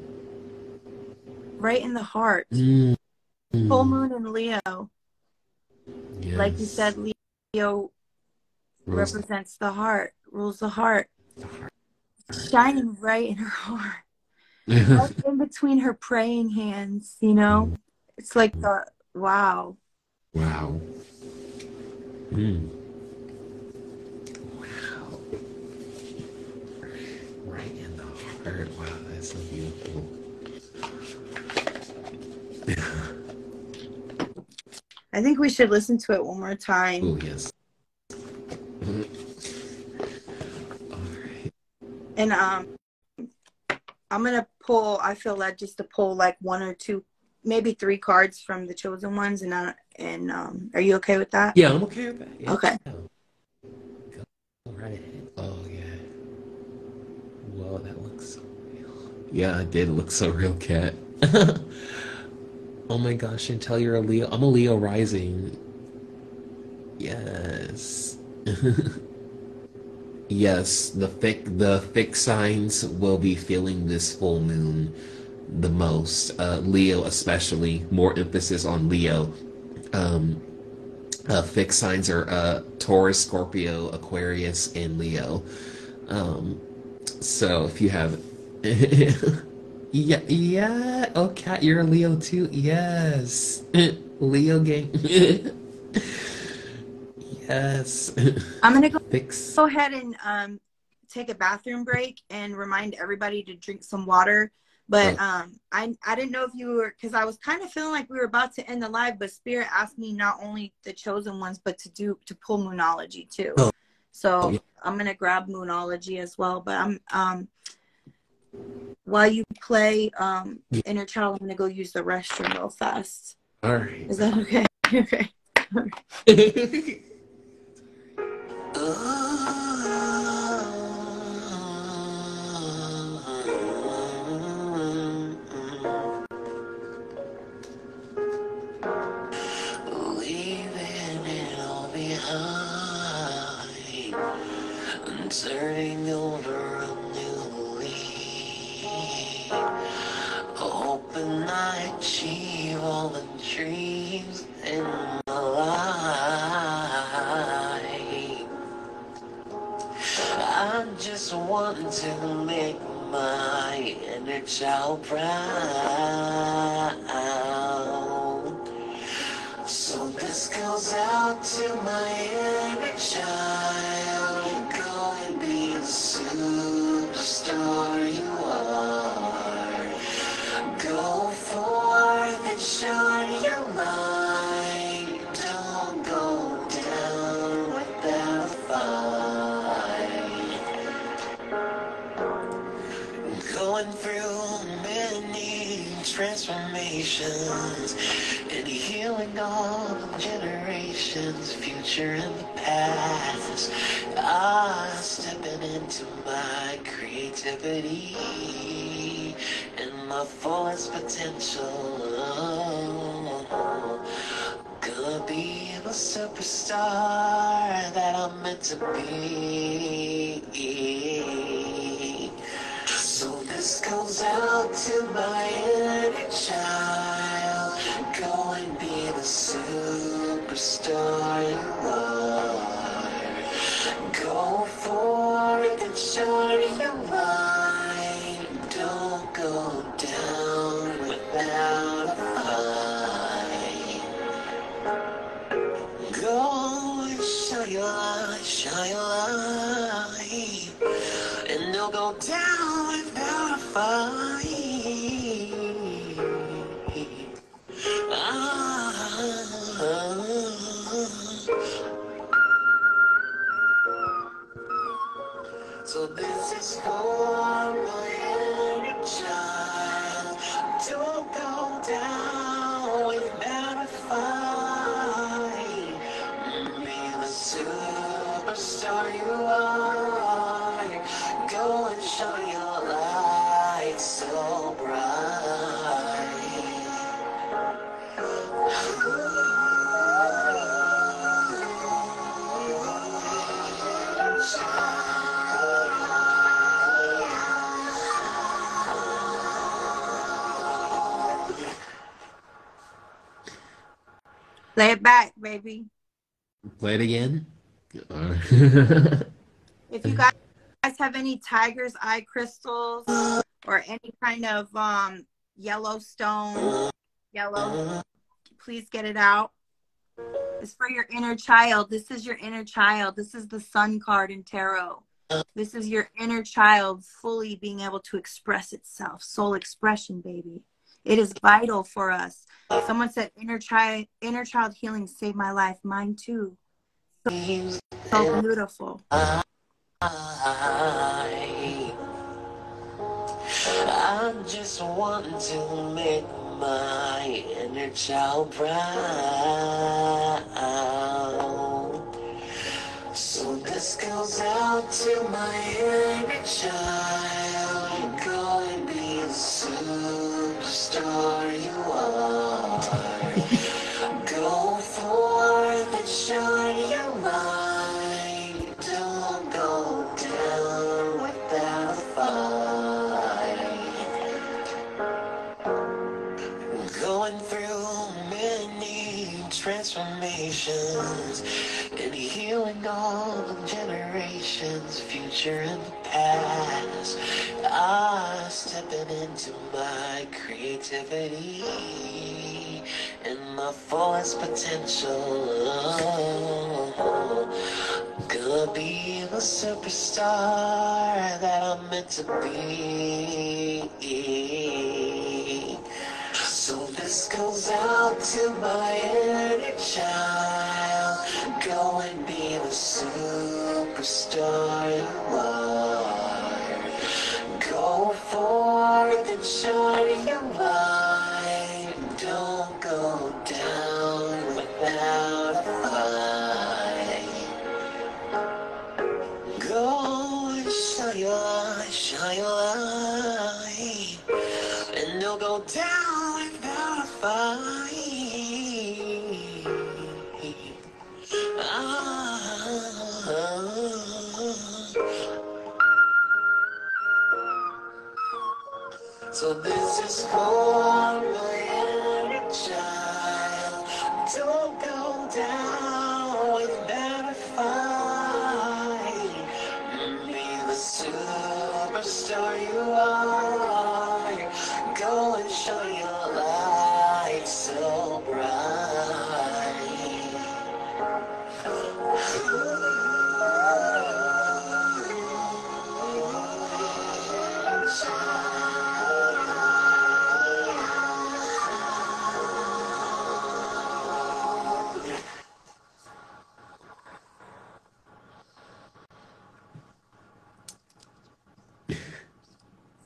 Right in the heart. Mm. Full moon in Leo. Yes. Like you said, Leo represents the heart, rules the heart. The heart. Shining right in her heart. Right in between her praying hands, you know? It's like the, wow. Wow. Mm. Wow. Right in the heart. Wow, that's so beautiful. I think we should listen to it one more time. Oh, yes. All right. And I'm gonna pull, I feel led just to pull like one or two, maybe 3 cards from the chosen ones, and are you okay with that? Yeah, I'm okay with that. Yeah. Okay. Go right ahead. Oh yeah. Whoa, that looks so real. Yeah, it did look so real, Kat. Oh my gosh, Chantel, you're a Leo. I'm a Leo rising. Yes. Yes, the thick signs will be feeling this full moon the most. Leo especially, more emphasis on Leo. Thick signs are Taurus, Scorpio, Aquarius, and Leo. So if you have yeah. Oh, Kat, you're a Leo too. Yes. Leo gang. Yes. I'm gonna Fix. go ahead and take a bathroom break and remind everybody to drink some water. But I didn't know if you were, because I was kind of feeling like we were about to end the live, but Spirit asked me not only the chosen ones, but to pull Moonology too. Oh. So Yeah. I'm gonna grab Moonology as well. But I'm while you play Inner Child, I'm gonna go use the restroom real fast. All right. Is that okay? Okay. Leaving it all behind and turning over a new leaf, hoping I achieve all the dreams in my life. I just want to make my inner child proud. So this goes out to my inner child. Go and be the superstar you are. Go forth and shine your light. Don't go down without a fight. Going through many transformations and healing all the generations, future and the past. Stepping into my creativity and my fullest potential. Gonna be the superstar that I'm meant to be. So this goes out to my inner child. Go and be the superstar you are. Go for and shine your light. Don't go down without a fight. Go and shine your light, shine your light. And don't go down without a fight. So this is for my inner child. Don't go down without a fight. Be the superstar you are. Go and shine your light so bright. Play it back, baby. Play it again. If you guys have any tiger's eye crystals or any kind of Yellowstone yellow, please get it out. It's for your inner child. This is your inner child. This is the sun card in tarot. This is your inner child fully being able to express itself. Soul expression, baby. It is vital for us. Someone said inner child healing saved my life. Mine too. So beautiful. I just want to make my inner child proud. So this goes out to my inner child. Go and be the superstar you are. Go forth and shine your light. Don't go down without a fight. Going through many transformations and healing all the generations, future and past. Stepping into my creativity and my fullest potential. Gonna be the superstar that I'm meant to be. So this goes out to my inner child. Go and be the superstar you are. Go forth and shine your light. Don't go down without a fight. Go and shine your light, shine your light. And don't go down without a fight. So this is for my inner child. Don't go down without a fight. Be the superstar you are. Go and shine your light so bright.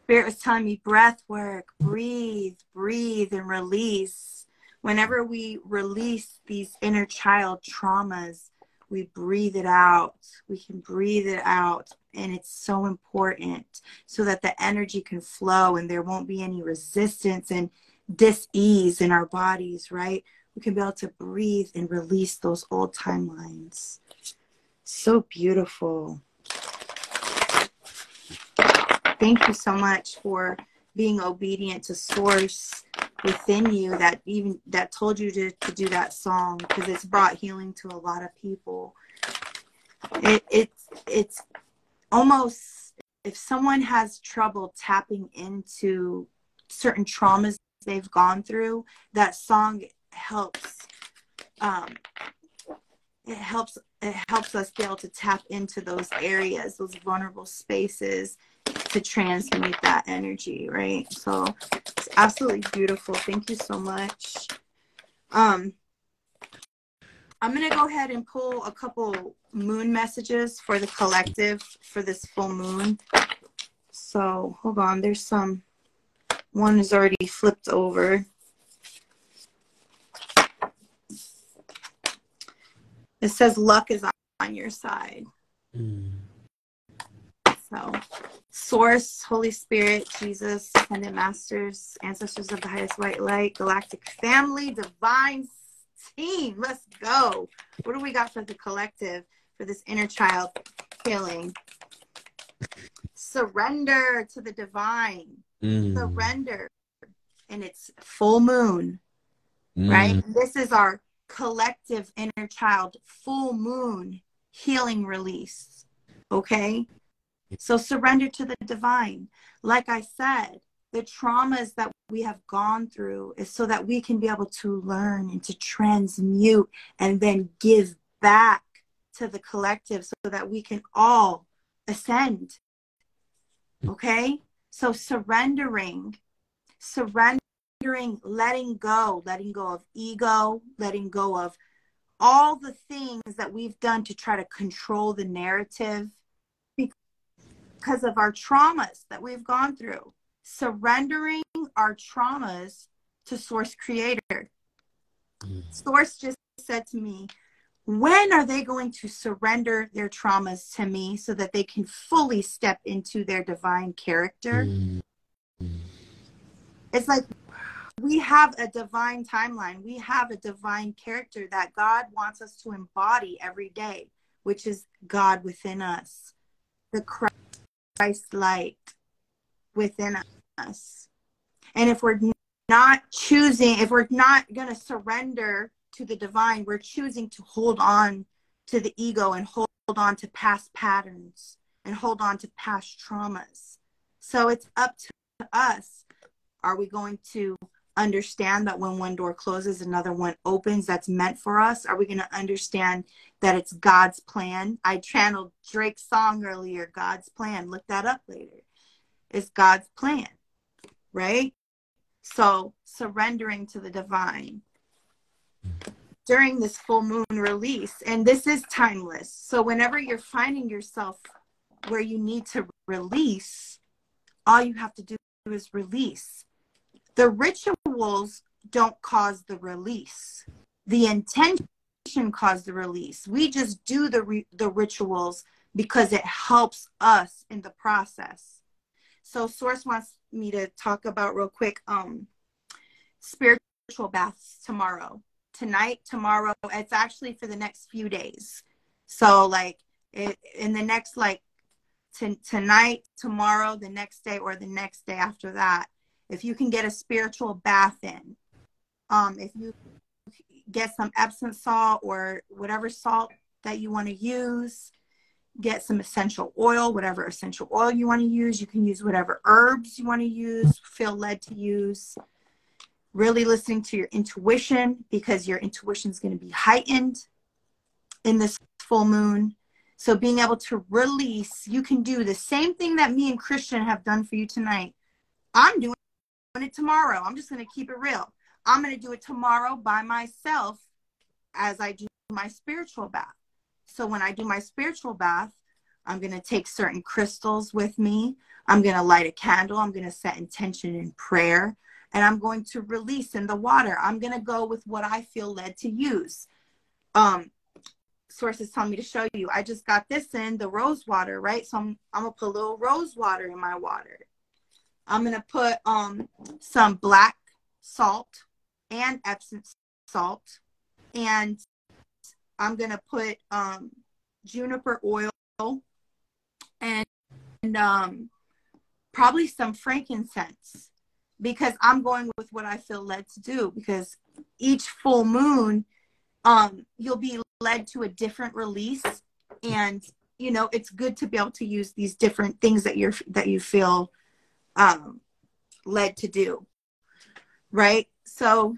Spirit was telling me breath work, breathe, breathe, and release. Whenever we release these inner child traumas, we breathe it out. We can breathe it out. And it's so important so that the energy can flow and there won't be any resistance and dis-ease in our bodies, right? We can be able to breathe and release those old timelines. So beautiful. Thank you so much for being obedient to source within you that told you to do that song, because it's brought healing to a lot of people. It's almost if someone has trouble tapping into certain traumas they've gone through, that song helps. It helps us be able to tap into those areas, those vulnerable spaces, to transmute that energy, right? So it's absolutely beautiful. Thank you so much. I'm gonna go ahead and pull a couple moon messages for the collective for this full moon. So hold on, there's one is already flipped over. It says luck is on your side. So, Source, Holy Spirit, Jesus, Ascended Masters, Ancestors of the Highest White Light, Galactic Family, Divine Team. Let's go. What do we got for the collective for this inner child healing? Surrender to the divine. Surrender. And it's full moon, right? This is our collective inner child full moon healing release. Okay? So surrender to the divine. Like I said, the traumas that we have gone through is so that we can be able to learn and to transmute and then give back to the collective so that we can all ascend. Okay? So surrendering, letting go of ego, letting go of all the things that we've done to try to control the narrative because of our traumas that we've gone through. Surrendering our traumas to Source Creator. Source just said to me, when are they going to surrender their traumas to me so that they can fully step into their divine character? It's like we have a divine timeline. We have a divine character that God wants us to embody every day, which is God within us, the Christ light within us. And if we're not going to surrender to the divine, we're choosing to hold on to the ego and hold on to past patterns and hold on to past traumas. So it's up to us. Are we going to understand that when one door closes, another one opens that's meant for us? Are we going to understand that it's God's plan? I channeled Drake's song earlier, God's plan. Look that up later. It's God's plan, right? So surrendering to the divine during this full moon release. And this is timeless. So whenever you're finding yourself where you need to release, all you have to do is release. The rituals don't cause the release. The intention causes the release. We just do the rituals because it helps us in the process. So Source wants me to talk about real quick spiritual baths tomorrow. Tonight, tomorrow, it's actually for the next few days. So like in the next tonight, tomorrow, the next day, or the next day after that, if you can get a spiritual bath in, if you get some Epsom salt or whatever salt that you want to use, get some essential oil, whatever essential oil you want to use. You can use whatever herbs you want to use, feel led to use. Really listening to your intuition, because your intuition is going to be heightened in this full moon. So being able to release, you can do the same thing that me and Christian have done for you tonight. I'm doing it tomorrow. I'm just going to keep it real. I'm going to do it tomorrow by myself as I do my spiritual bath. So when I do my spiritual bath, I'm going to take certain crystals with me. I'm going to light a candle. I'm going to set intention in prayer. And I'm going to release in the water. I'm going to go with what I feel led to use. Source is telling me to show you. I just got this in, the rose water, right? So I'm going to put a little rose water in my water. I'm going to put some black salt and Epsom salt. And I'm going to put juniper oil and probably some frankincense, because I'm going with what I feel led to do, because each full moon, you'll be led to a different release, and you know, it's good to be able to use these different things that you feel led to do, right? So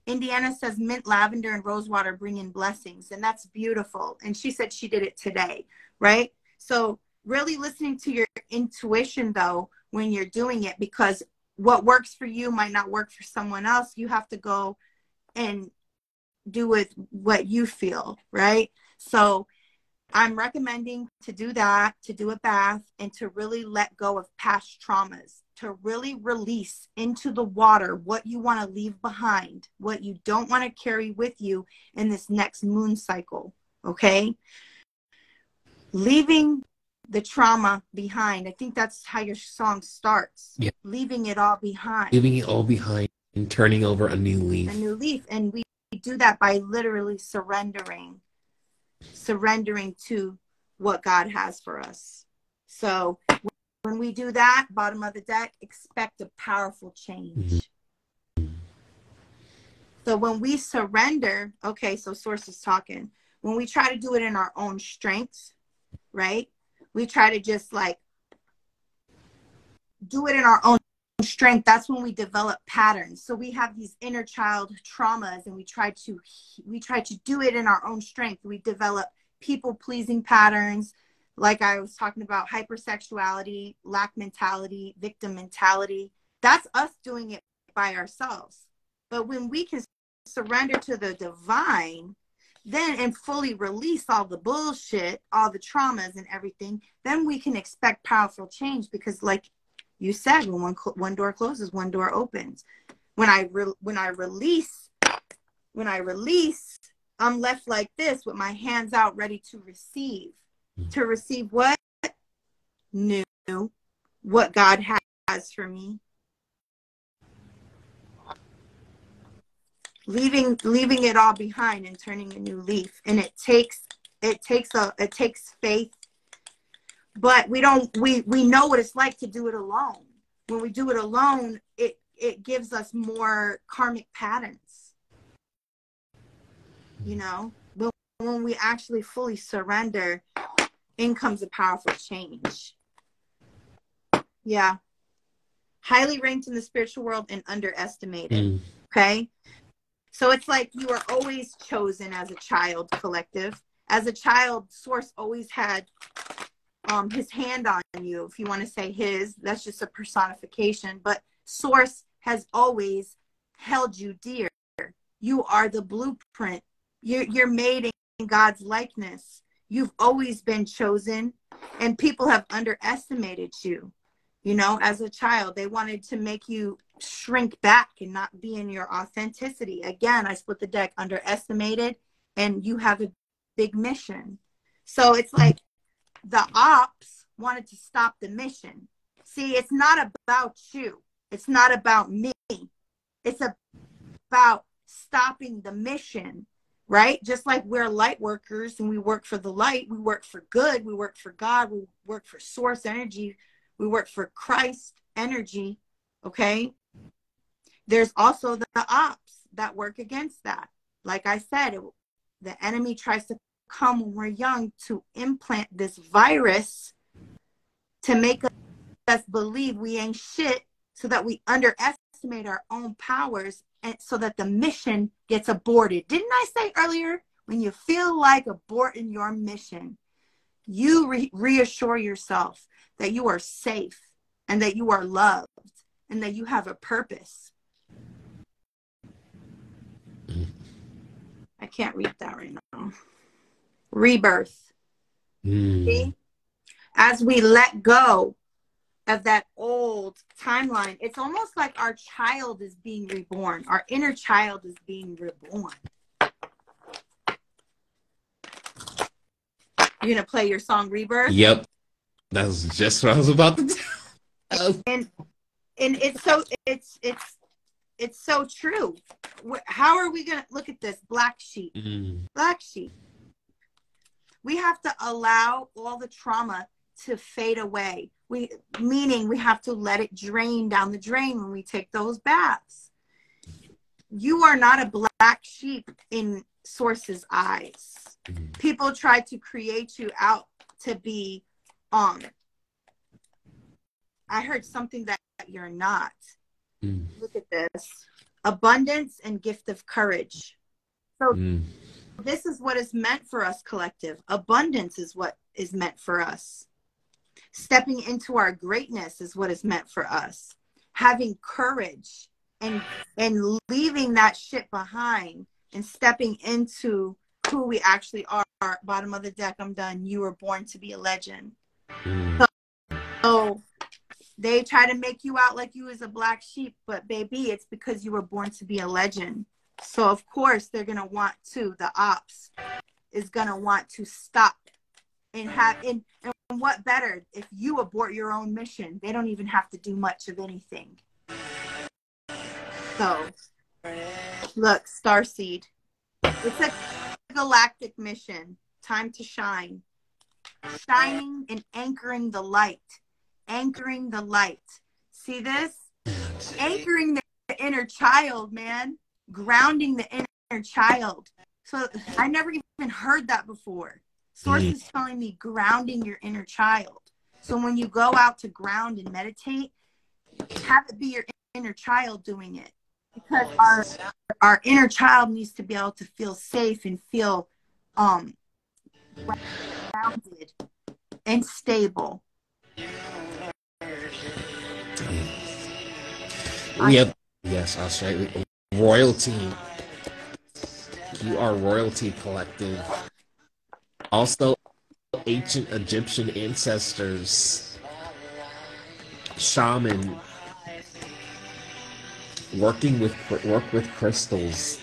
Indiana says mint, lavender, and rosewater bring in blessings, and that's beautiful. And she said she did it today, right? So really listening to your intuition, though, when you're doing it, because what works for you might not work for someone else. You have to go and do with what you feel, right? So I'm recommending to do that, to do a bath, and to really let go of past traumas, to really release into the water what you want to leave behind, what you don't want to carry with you in this next moon cycle, okay? Leaving the trauma behind. I think that's how your song starts. Yeah. Leaving it all behind. Leaving it all behind and turning over a new leaf. A new leaf. And we do that by literally surrendering to what God has for us. So when we do that, bottom of the deck, expect a powerful change. Mm-hmm. So when we surrender, okay, so source is talking. When we try to do it in our own strength, right? We try to just like do it in our own strength. That's when we develop patterns. So we have these inner child traumas, and we try to do it in our own strength. We develop people-pleasing patterns, like I was talking about, hypersexuality, lack mentality, victim mentality. That's us doing it by ourselves. But when we can surrender to the divine, then, and fully release all the bullshit, all the traumas and everything, then we can expect powerful change. Because like you said, when one door closes, one door opens. When I release, I'm left like this with my hands out, ready to receive. To receive what? New. What God has for me. Leaving it all behind and turning a new leaf. And it takes faith. But we know what it's like to do it alone. When we do it alone, it gives us more karmic patterns. You know, but when we actually fully surrender, in comes a powerful change. Yeah. Highly ranked in the spiritual world and underestimated. Okay. So it's like you are always chosen as a child, collective. As a child, Source always had his hand on you. If you want to say his, that's just a personification. But Source has always held you dear. You are the blueprint. You're made in God's likeness. You've always been chosen, and people have underestimated you. You know, as a child, they wanted to make you shrink back and not be in your authenticity. Again, I split the deck, underestimated, and you have a big mission. So it's like the ops wanted to stop the mission. See, it's not about you. It's not about me. It's about stopping the mission, right? Just like we're light workers and we work for the light, we work for good, we work for God, we work for source energy, we work for Christ energy, okay? There's also the ops that work against that. Like I said, the enemy tries to come when we're young to implant this virus to make us believe we ain't shit, so that we underestimate our own powers, and so that the mission gets aborted. Didn't I say earlier, when you feel like aborting your mission, you reassure yourself that you are safe and that you are loved and that you have a purpose. I can't read that right now. Rebirth. See? As we let go of that old timeline, it's almost like our child is being reborn. Our inner child is being reborn. You're gonna play your song Rebirth? Yep. That was just what I was about to do. And it's so true. How are we gonna look at this? Black sheep. Black sheep. We have to allow all the trauma to fade away. Meaning we have to let it drain down the drain when we take those baths. You are not a black sheep in Source's eyes. People try to create you out to be, I heard something that you're not. Look at this. Abundance and gift of courage. So this is what is meant for us, collective. Abundance is what is meant for us. Stepping into our greatness is what is meant for us. Having courage and leaving that shit behind and stepping into who we actually are. Bottom of the deck, I'm done. You were born to be a legend. So they try to make you out like you was a black sheep, but baby, it's because you were born to be a legend. So of course they're gonna want to, the ops is gonna want to stop and have and what better if you abort your own mission? They don't even have to do much of anything. So look, Starseed. It's a galactic mission. Time to shine. Shining and anchoring the light. Anchoring the light. See this? Anchoring the inner child, man. Grounding the inner child. So I never even heard that before. Source is telling me grounding your inner child. So when you go out to ground and meditate, have it be your inner child doing it. Because our inner child needs to be able to feel safe and feel grounded and stable. Yes, I'll say royalty. You are royalty, collective. Also, ancient Egyptian ancestors, shaman, work with crystals.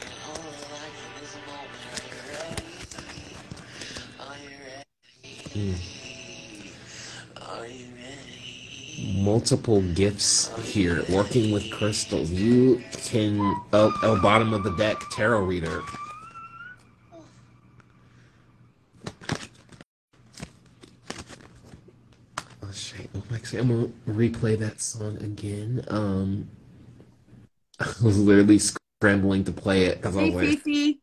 Multiple gifts here. Working with crystals. You can bottom of the deck, tarot reader. Oh shit! I'm gonna replay that song again. I was literally scrambling to play it because I was like, Fifi.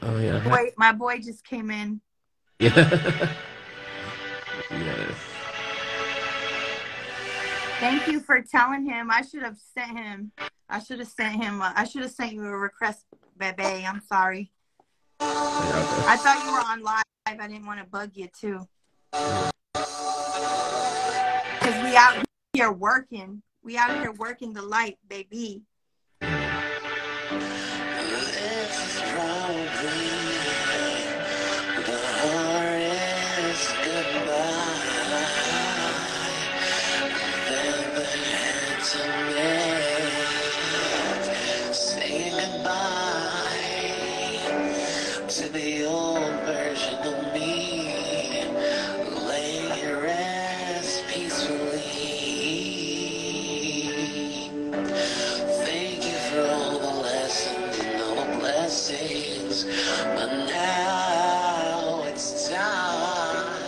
"Oh yeah, my boy just came in." Yeah. Yes. Thank you for telling him. I should have sent him. I should have sent you a request, baby. I'm sorry. I thought you were on live. I didn't want to bug you too. Because we out here working. We out here working the light, baby. This is probably the hardest goodbye I've ever had to make. Say goodbye to the old version of me. Lay your rest peacefully. Thank you for all the lessons and all the blessings, but now it's time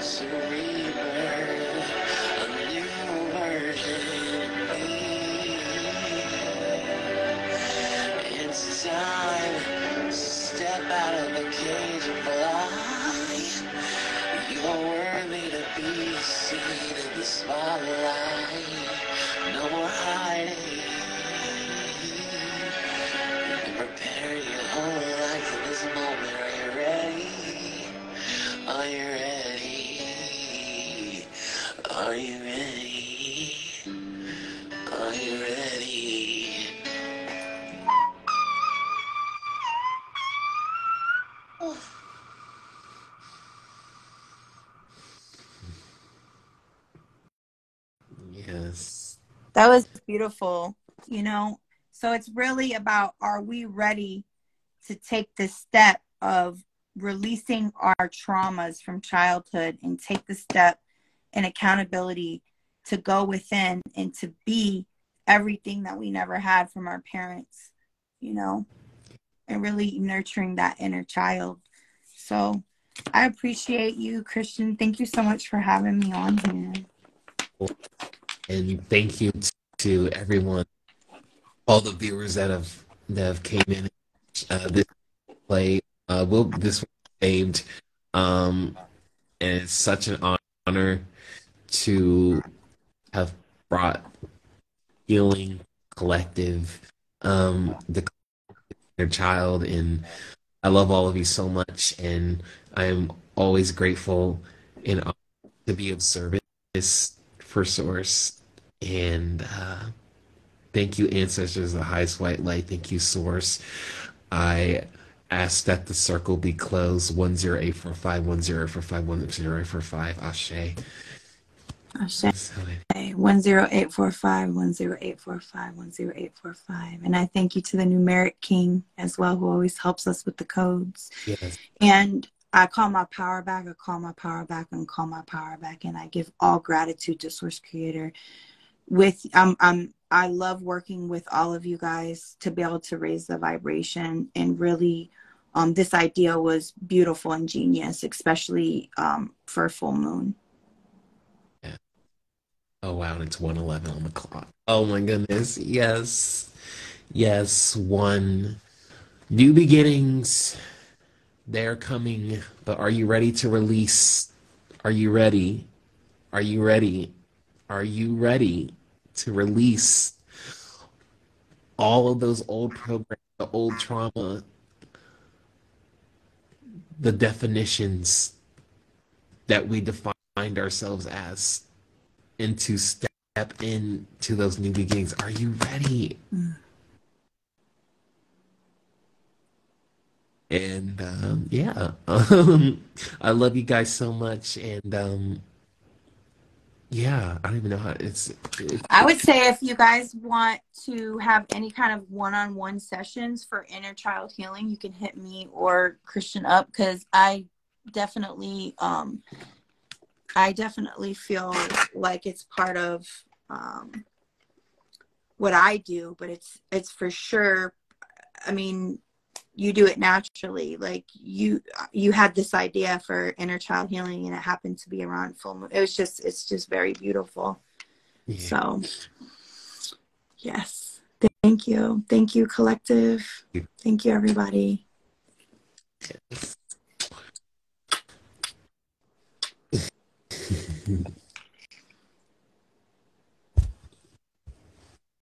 to rebirth a new version of me. It's time to step out of the cage and fly. You're worthy to be seen in the spotlight. No more hiding. You can prepare your whole life for this moment. Are you ready? Are you ready? Are you ready? Are you ready? Yes. That was beautiful, So it's really about, are we ready to take the step of releasing our traumas from childhood and take the step and accountability to go within and to be everything that we never had from our parents, and really nurturing that inner child. So I appreciate you, Christian. Thank you so much for having me on here. And thank you to everyone, all the viewers that have that have came in. This play will this was saved, um, and it's such an honor to have brought healing collective, the inner child, and I love all of you so much, and I am always grateful and honored to be of service for Source. And thank you, ancestors of the highest white light. Thank you, Source. I ask that the circle be closed. 10845, 10845, 10845. Ashe. Ashe. 10845, 10845, 10845. And I thank you to the numeric king as well, who always helps us with the codes. Yes. And I call my power back, I call my power back, and call my power back. And I give all gratitude to Source Creator. I love working with all of you guys to be able to raise the vibration. And really, this idea was beautiful and genius, especially for full moon. Yeah. Oh wow, and it's 1:11 on the clock. Oh my goodness. Yes. Yes, one. New beginnings. They're coming, but are you ready to release? Are you ready? Are you ready? Are you ready to release all of those old programs, the old trauma, the definitions that we defined ourselves as, and to step into those new beginnings? Are you ready? And yeah, I love you guys so much, and yeah, I don't even know how I would say if you guys want to have any kind of one-on-one sessions for inner child healing, you can hit me or Christian up, because I definitely feel like it's part of what I do, but it's for sure. I mean, you do it naturally. Like you had this idea for inner child healing, and it happened to be around full moon. It's just very beautiful. yeah. So yes, thank you, collective. Thank you, everybody. Yes.